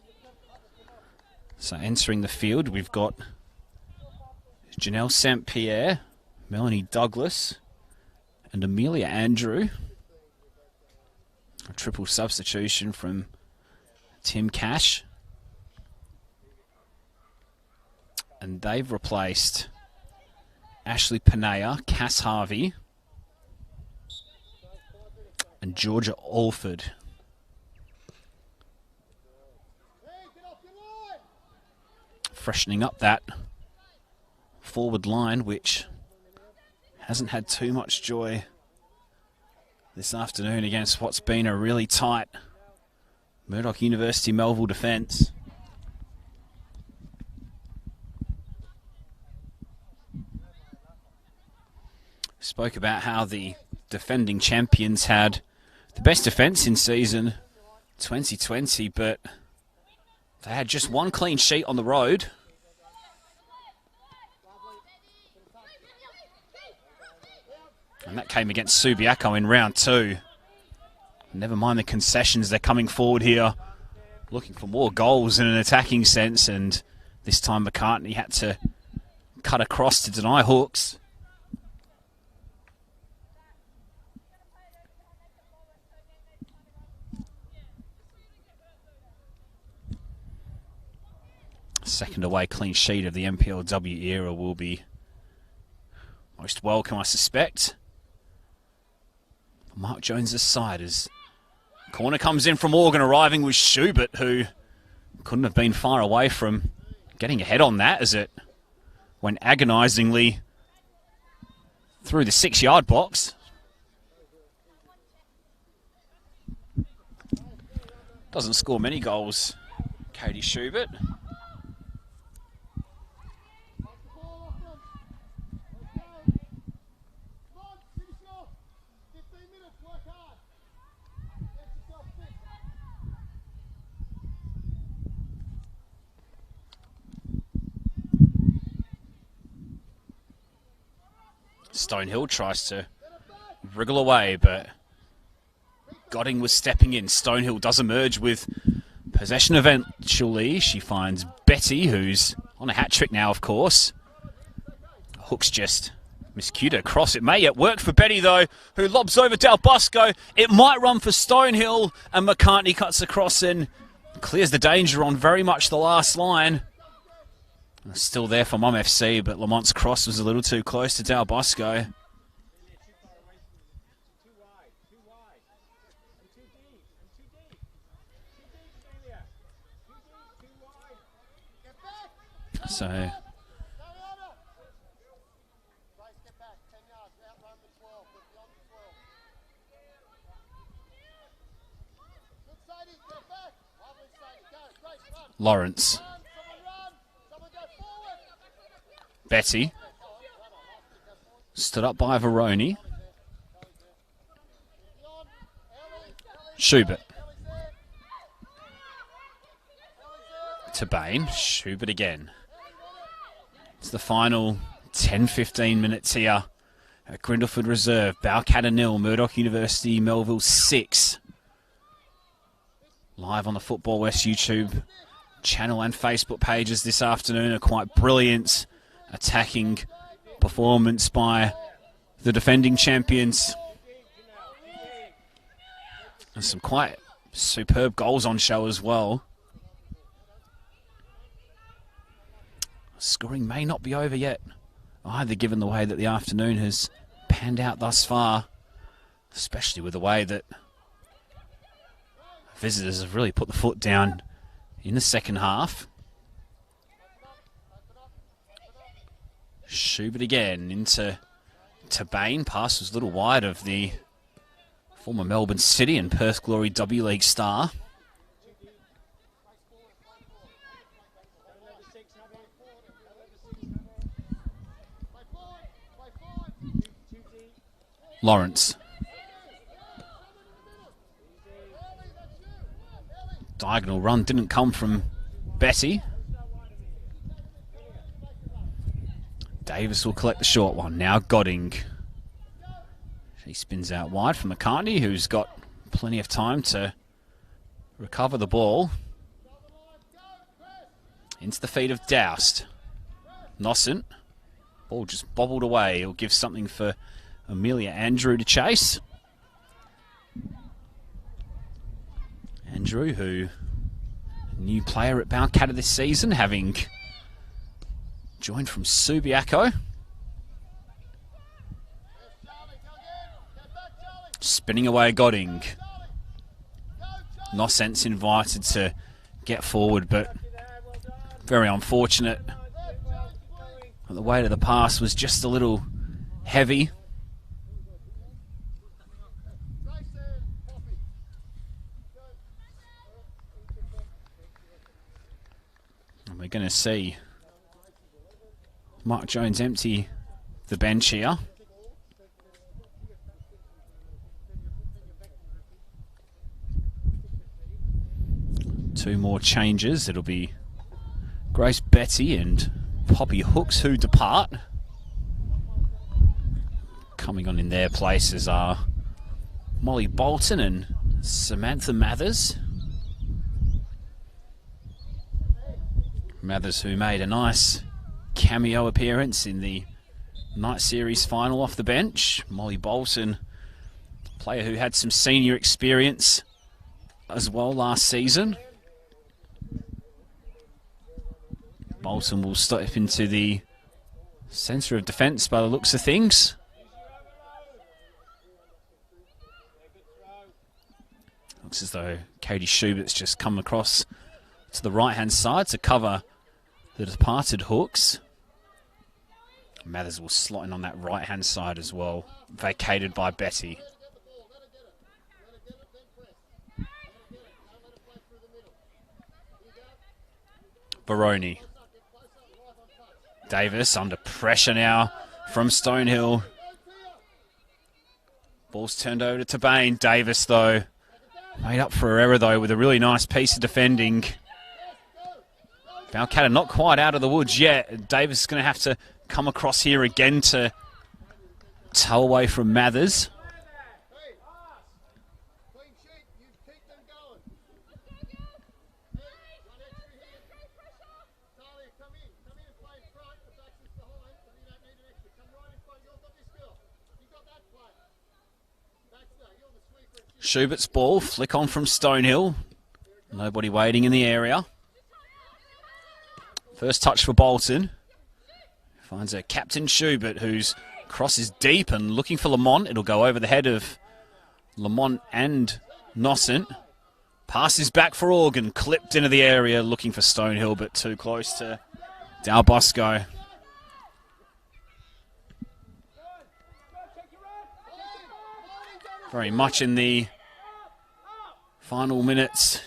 So entering the field, we've got Janelle St. Pierre, Melanie Douglas, and Amelia Andrew. A triple substitution from Tim Cash. And they've replaced Ashley Panea, Cass Harvey, and Georgia Alford. Freshening up that forward line, which hasn't had too much joy this afternoon against what's been a really tight Murdoch University Melville defence. Spoke about how the defending champions had the best defence in season 2020, but they had just 1 clean sheet on the road. And that came against Subiaco in round 2. Never mind the concessions, they're coming forward here looking for more goals in an attacking sense, and this time McCartney had to cut across to deny hooks. Second away clean sheet of the NPLW era will be most welcome, I suspect. Mark Jones's side as corner comes in from Morgan, arriving with Schubert, who couldn't have been far away from getting ahead on that as it went agonisingly through the 6-yard box. Doesn't score many goals, Katie Schubert. Stonehill tries to wriggle away, but Godding was stepping in. Stonehill does emerge with possession eventually. She finds Betty, who's on a hat-trick now, of course. Hook's just miscued her cross. It may yet work for Betty, though, who lobs over Del Bosco. It might run for Stonehill, and McCartney cuts across and clears the danger on very much the last line. Still there for Mum FC, but Lamont's cross was a little too close to Del Bosco. So Lawrence. Betty. Stood up by Veroni. Schubert. To Bain. Schubert again. It's the final 10-15 minutes here at Grindleford Reserve. Balcatta 0, Murdoch University, Melville 6. Live on the Football West YouTube channel and Facebook pages this afternoon. A quite brilliant attacking performance by the defending champions. And some quite superb goals on show as well. Scoring may not be over yet, either, given the way that the afternoon has panned out thus far, especially with the way that visitors have really put the foot down in the second half. Schubert again into Bain. Pass was a little wide of the former Melbourne City and Perth Glory W League star. Lawrence. Diagonal run didn't come from Betty. Davis will collect the short one. Now Godding. He spins out wide for McCartney, who's got plenty of time to recover the ball. Into the feet of Doust. Nossent. Ball just bobbled away. He'll give something for Amelia Andrew to chase. Andrew, who new player at Balcatta this season, having joined from Subiaco. Spinning away Godding. Nossent's invited to get forward, but very unfortunate. The weight of the pass was just a little heavy. And we're going to see Mark Jones empty the bench here. Two more changes. It'll be Grace Betty and Poppy Hooks who depart. Coming on in their places are Molly Bolton and Samantha Mathers. Mathers, who made a nice cameo appearance in the night series final off the bench. Molly Bolton, player who had some senior experience as well last season. Bolton will step into the centre of defence by the looks of things. Looks as though Katie Schubert's just come across to the right-hand side to cover the departed Hooks. Mathers will slot in on that right-hand side as well, vacated by Betty. Baroni. Davis under pressure now from Stonehill. Ball's turned over to Bain. Davis, though, made up for her error, though, with a really nice piece of defending. Balcatta not quite out of the woods yet. Davis is going to have to come across here again to tow away from Mathers. Schubert's ball, flick on from Stonehill. Nobody waiting in the area. First touch for Bolton. Finds her captain Schubert, whose cross is deep and looking for Lamont. It'll go over the head of Lamont and Nossent. Passes back for Organ, clipped into the area, looking for Stonehill, but too close to Dal Bosco. Very much in the final minutes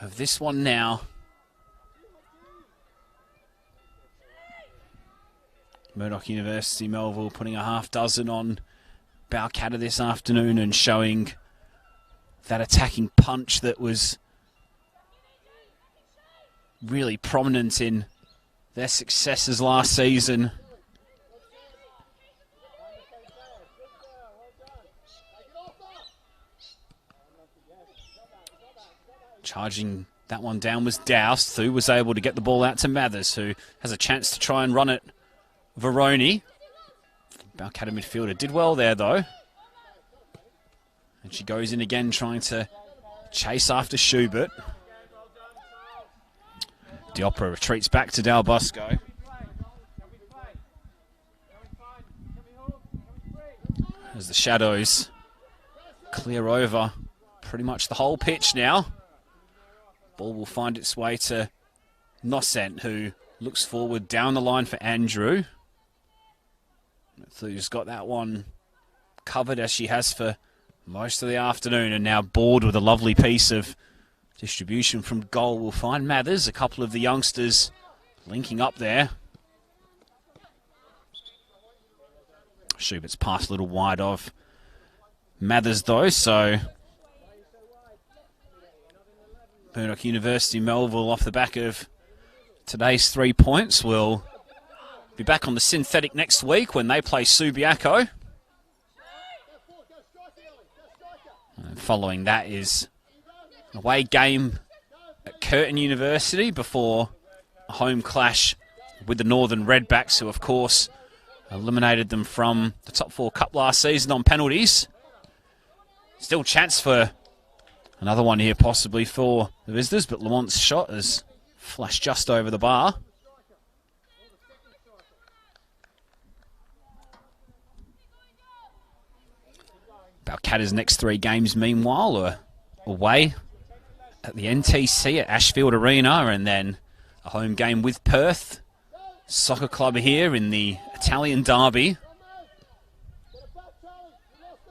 of this one now. Murdoch University, Melville putting a half dozen on Balcatta this afternoon and showing that attacking punch that was really prominent in their successes last season. Charging that one down was doused. Thu was able to get the ball out to Mathers, who has a chance to try and run it. Veroni. Balcatta midfielder did well there, though. And she goes in again, trying to chase after Schubert. Diopra retreats back to Del Bosco. As the Shadows clear over pretty much the whole pitch now. Ball will find its way to Noscent, who looks forward down the line for Andrew. Thu's got that one covered, as she has for most of the afternoon, and now Board with a lovely piece of distribution from goal will find Mathers. A couple of the youngsters linking up there. Schubert's pass a little wide of Mathers, though, so Murdoch University Melville, off the back of today's 3 points, will be back on the synthetic next week when they play Subiaco. And following that is an away game at Curtin University before a home clash with the Northern Redbacks, who of course eliminated them from the top 4 cup last season on penalties. Still chance for another one here possibly for the visitors, but Lamont's shot has flashed just over the bar. Balcatta's next 3 games, meanwhile, are away at the NTC at Ashfield Arena, and then a home game with Perth Soccer Club here in the Italian Derby.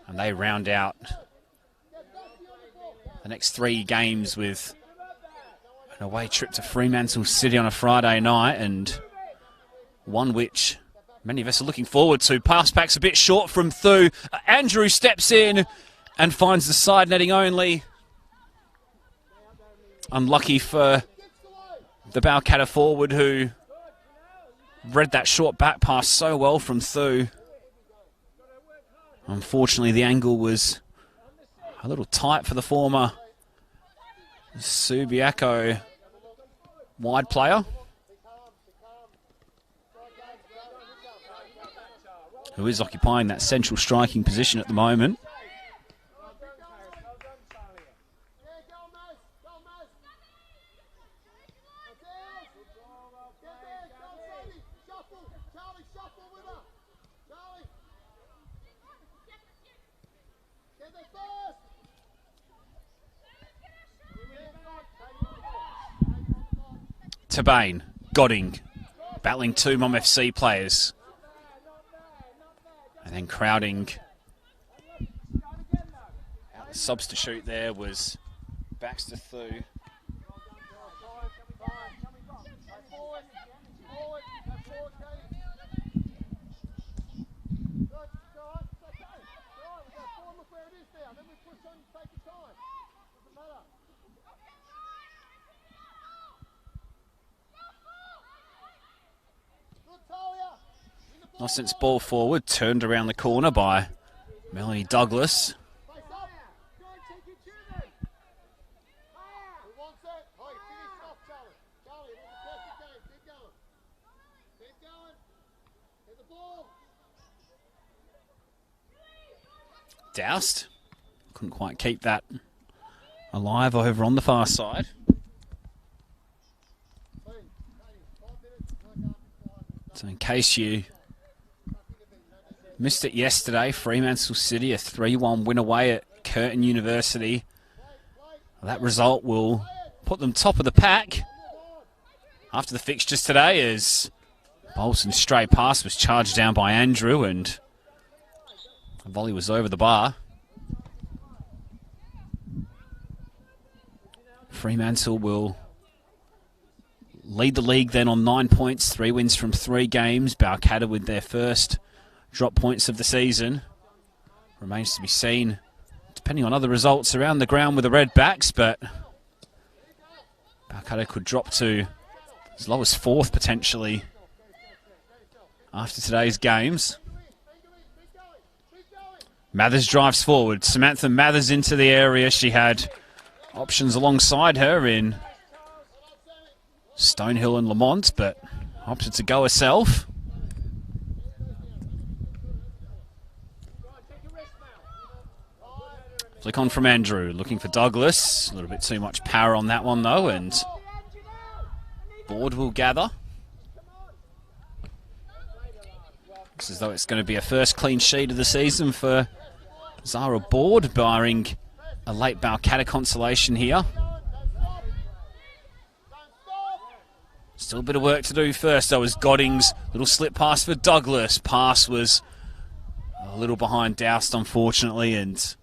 And they round out the next 3 games with an away trip to Fremantle City on a Friday night, and one which many of us are looking forward to. Pass back's a bit short from Thu. Andrew steps in and finds the side netting only. Unlucky for the Balcatta forward, who read that short back pass so well from Thu. Unfortunately, the angle was a little tight for the former Subiaco wide player, who is occupying that central striking position at the moment. Tabane, Godding, battling 2 Mom FC players. And then crowding. The substitute there was Baxter Thu. Noscent's ball forward, turned around the corner by Melanie Douglas. Doused. Couldn't quite keep that alive over on the far side. So in case you missed it yesterday, Fremantle City, a 3-1 win away at Curtin University. That result will put them top of the pack after the fixtures today, as Bolton's stray pass was charged down by Andrew and the volley was over the bar. Fremantle will lead the league then on 9 points, 3 wins from 3 games. Balcatta with their first drop points of the season. Remains to be seen, depending on other results around the ground with the Redbacks, but Balcatta could drop to as low as 4th potentially after today's games. Mathers drives forward. Samantha Mathers into the area. She had options alongside her in Stonehill and Lamont, but opted to go herself. Flick on from Andrew, looking for Douglas. A little bit too much power on that one though, and Board will gather. Looks as though it's going to be a first clean sheet of the season for Zara Board, barring a late Balcatta consolation here. Still a bit of work to do first though, as Godding's little slip pass for Douglas. Pass was a little behind Doust, unfortunately, and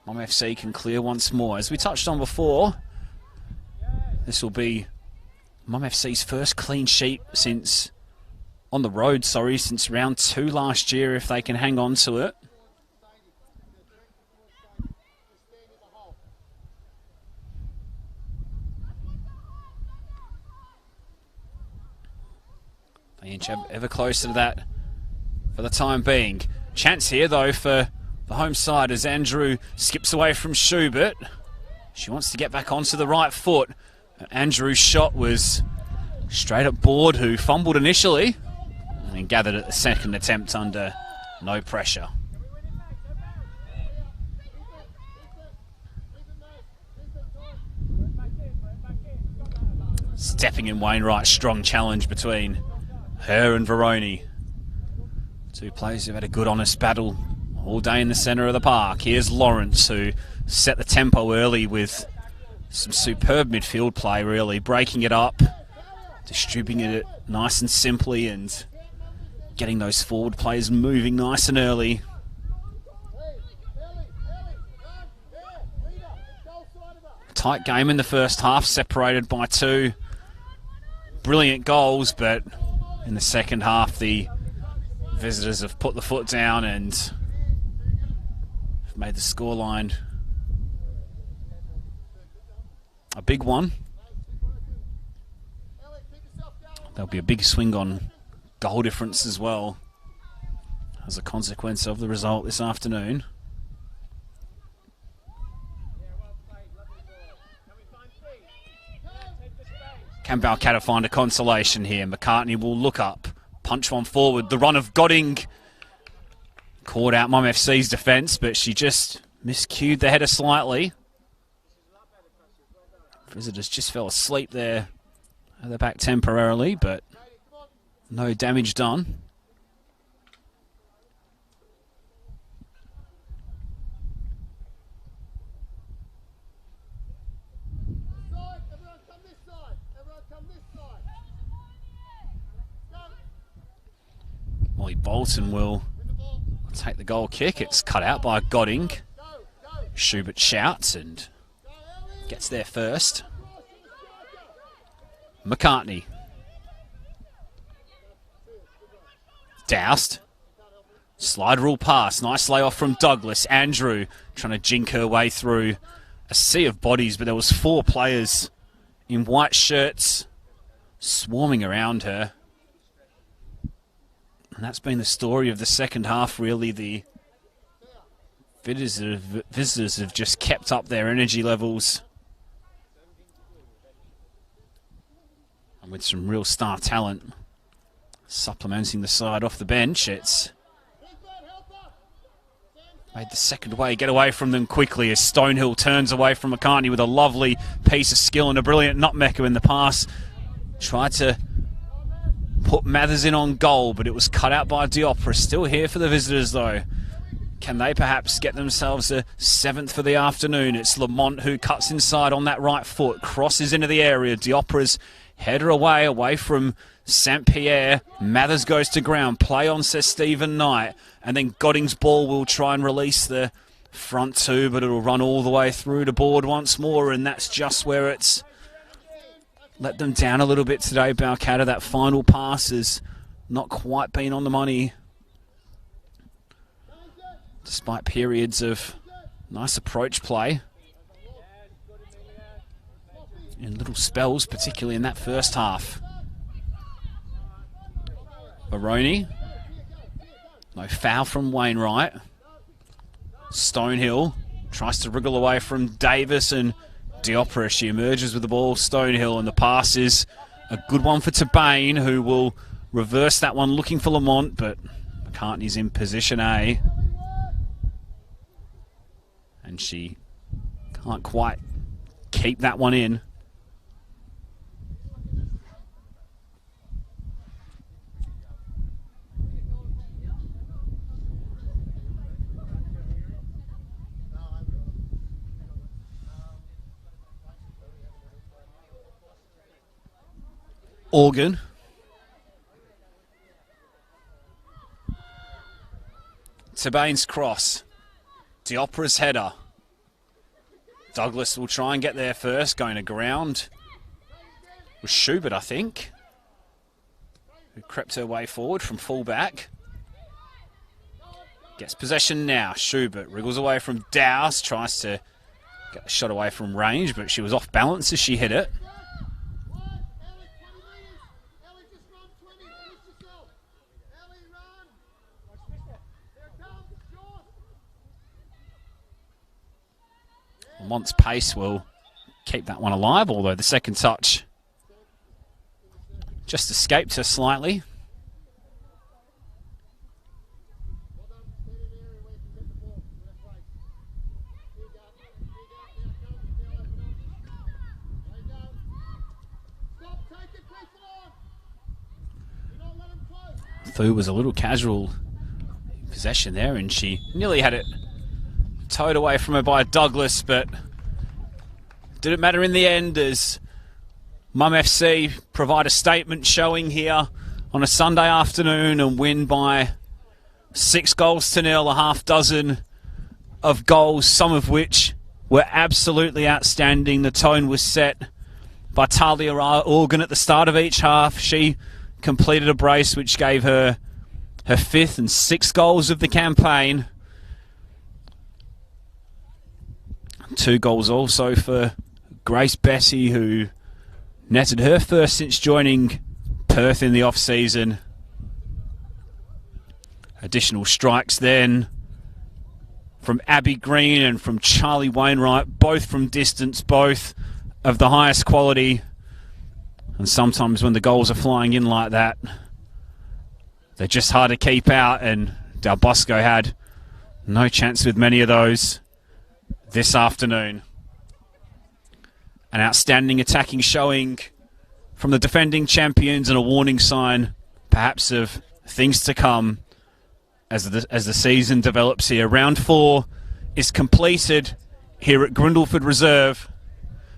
Mom FC can clear once more. As we touched on before, this will be Mom FC's first clean sheet since, on the road, sorry, since round 2 last year, if they can hang on to it. They inch ever closer to that for the time being. Chance here, though, for the home side as Andrew skips away from Schubert. She wants to get back onto the right foot. Andrew's shot was straight at Board, who fumbled initially and then gathered at the second attempt under no pressure. Stepping in Wainwright, strong challenge between her and Veroni. Two players who've had a good honest battle all day in the centre of the park. Here's Lawrence, who set the tempo early with some superb midfield play, really. Breaking it up, distributing it nice and simply, and getting those forward players moving nice and early. Tight game in the first half, separated by 2 brilliant goals, but in the second half the visitors have put the foot down and made the scoreline a big one. There'll be a big swing on goal difference as well as a consequence of the result this afternoon. Can Balcatta find a consolation here? McCartney will look up, punch one forward. The run of Godding caught out Mum FC's defence, but she just miscued the header slightly. Visitors just fell asleep there at the back temporarily, but no damage done. Molly Bolton will take the goal kick. It's cut out by Godding. Schubert shouts and gets there first. McCartney. Doused. Slide rule pass. Nice layoff from Douglas. Andrew trying to jink her way through a sea of bodies, but there was 4 players in white shirts swarming around her. And that's been the story of the second half, really. The visitors have just kept up their energy levels. And with some real star talent supplementing the side off the bench, it's made the second wave get away from them quickly as Stonehill turns away from McCartney with a lovely piece of skill and a brilliant nutmecker in the pass. Tried to put Mathers in on goal, but it was cut out by Diopra. Still here for the visitors, though. Can they perhaps get themselves a 7th for the afternoon? It's Lamont who cuts inside on that right foot, crosses into the area. Diopra's header away from St. Pierre. Mathers goes to ground. Play on, says Stephen Knight. And then Godding's ball will try and release the front 2, but it'll run all the way through to Board once more, and that's just where it's let them down a little bit today, Balcatta. That final pass has not quite been on the money, despite periods of nice approach play in little spells, particularly in that first half. Baroni. No foul from Wainwright. Stonehill tries to wriggle away from Davis and Diopera, she emerges with the ball. Stonehill, and the pass is a good one for Tabane, who will reverse that one looking for Lamont, but McCartney's in position A. And she can't quite keep that one in. Organ. Tabane's cross. Diopera's header. Douglas will try and get there first, going to ground. It was Schubert, I think, who crept her way forward from full-back. Gets possession now. Schubert wriggles away from Dowse, tries to get the shot away from range, but she was off balance as she hit it. Lamont's pace will keep that one alive, although the second touch just escaped her slightly. Thu was a little casual in possession there, and she nearly had it towed away from her by Douglas, but didn't matter in the end as Mum FC provide a statement showing here on a Sunday afternoon and win by 6-0, a half dozen of goals, some of which were absolutely outstanding. The tone was set by Talia Organ at the start of each half. She completed a brace which gave her her 5th and 6th goals of the campaign. 2 goals also for Grace Bessie, who netted her first since joining Perth in the off-season. Additional strikes then from Abby Green and from Charlie Wainwright, both from distance, both of the highest quality. And sometimes when the goals are flying in like that, they're just hard to keep out, and Del Bosco had no chance with many of those this afternoon. An outstanding attacking showing from the defending champions, and a warning sign perhaps of things to come as the season develops here. Round 4 is completed here at Grindleford Reserve.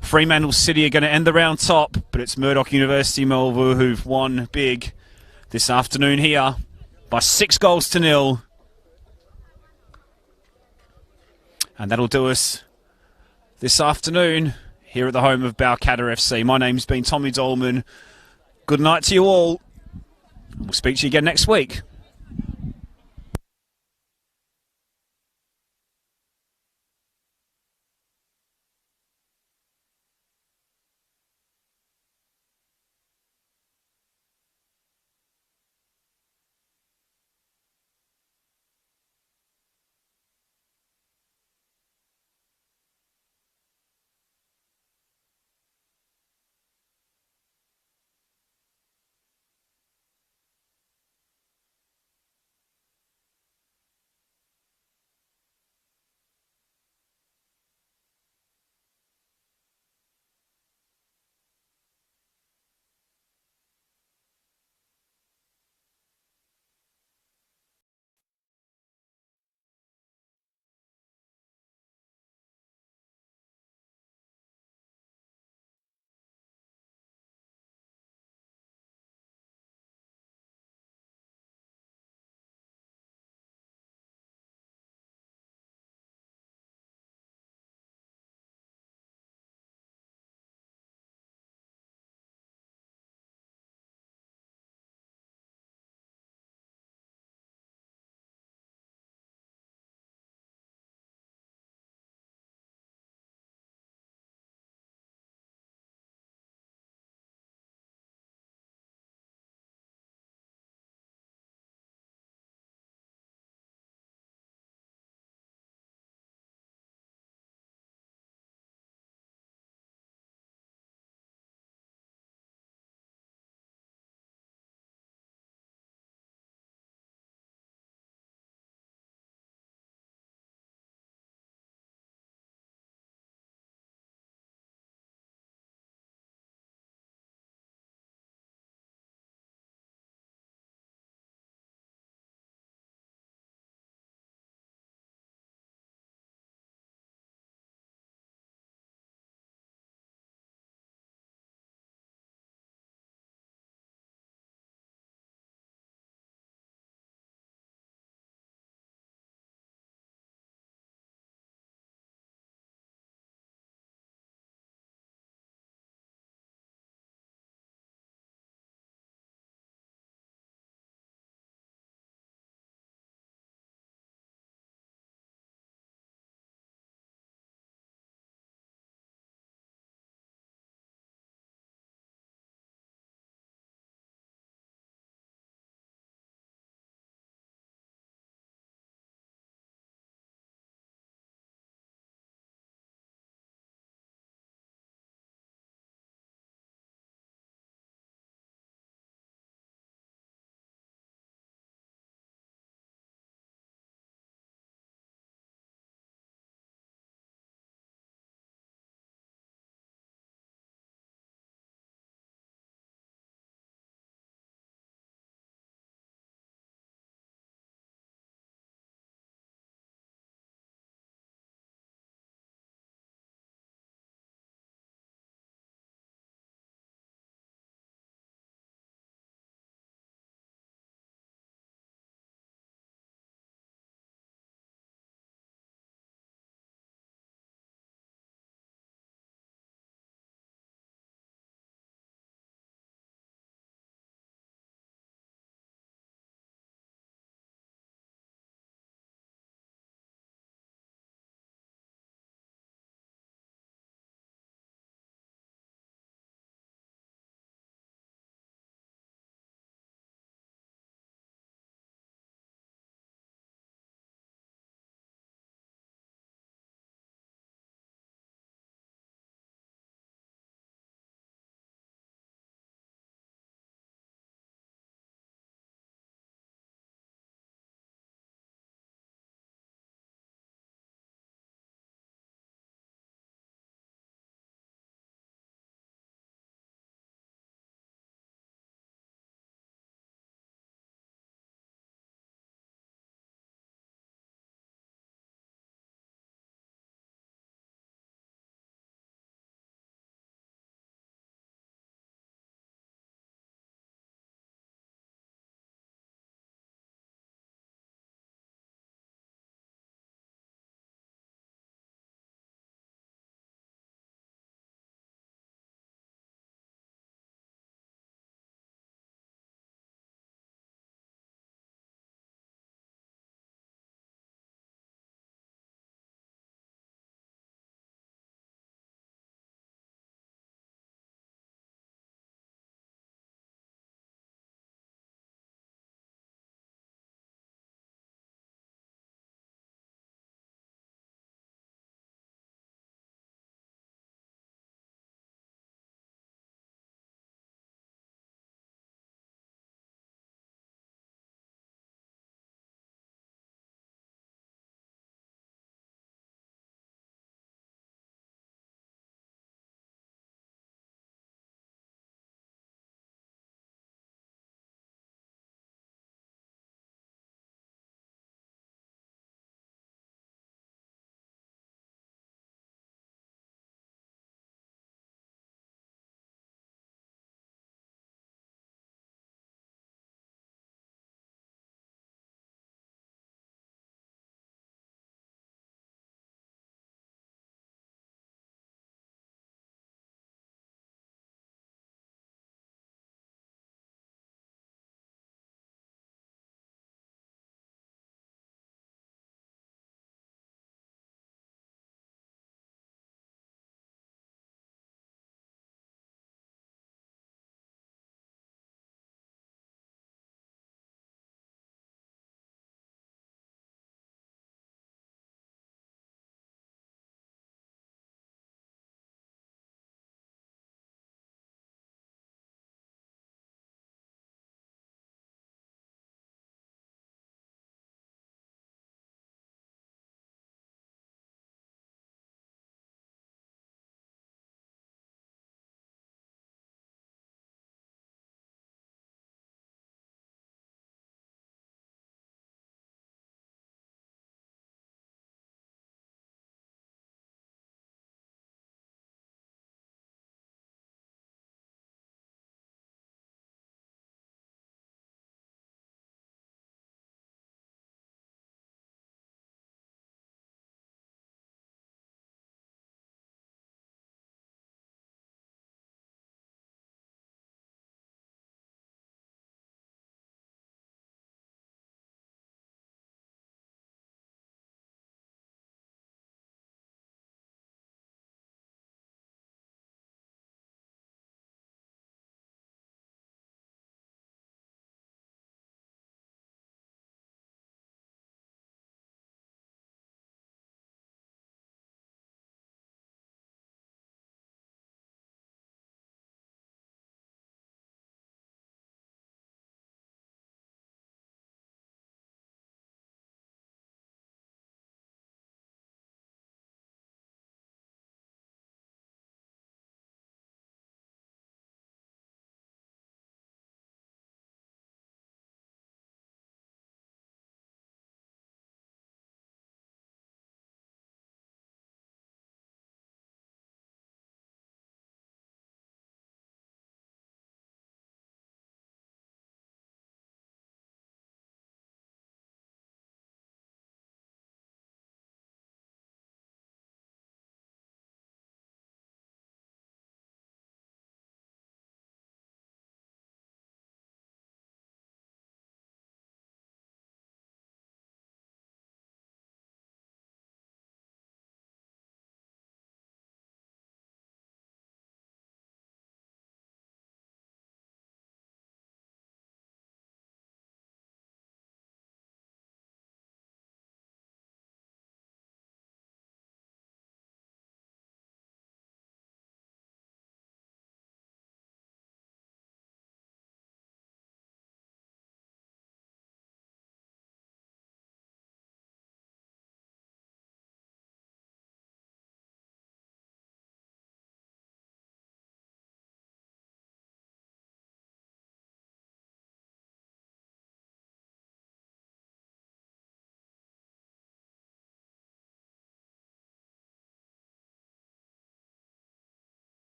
Fremantle City are going to end the round top, but it's Murdoch University Melville who've won big this afternoon here by 6-0. And that'll do us this afternoon here at the home of Balcatta FC. My name's been Tommy Dolman. Good night to you all. We'll speak to you again next week.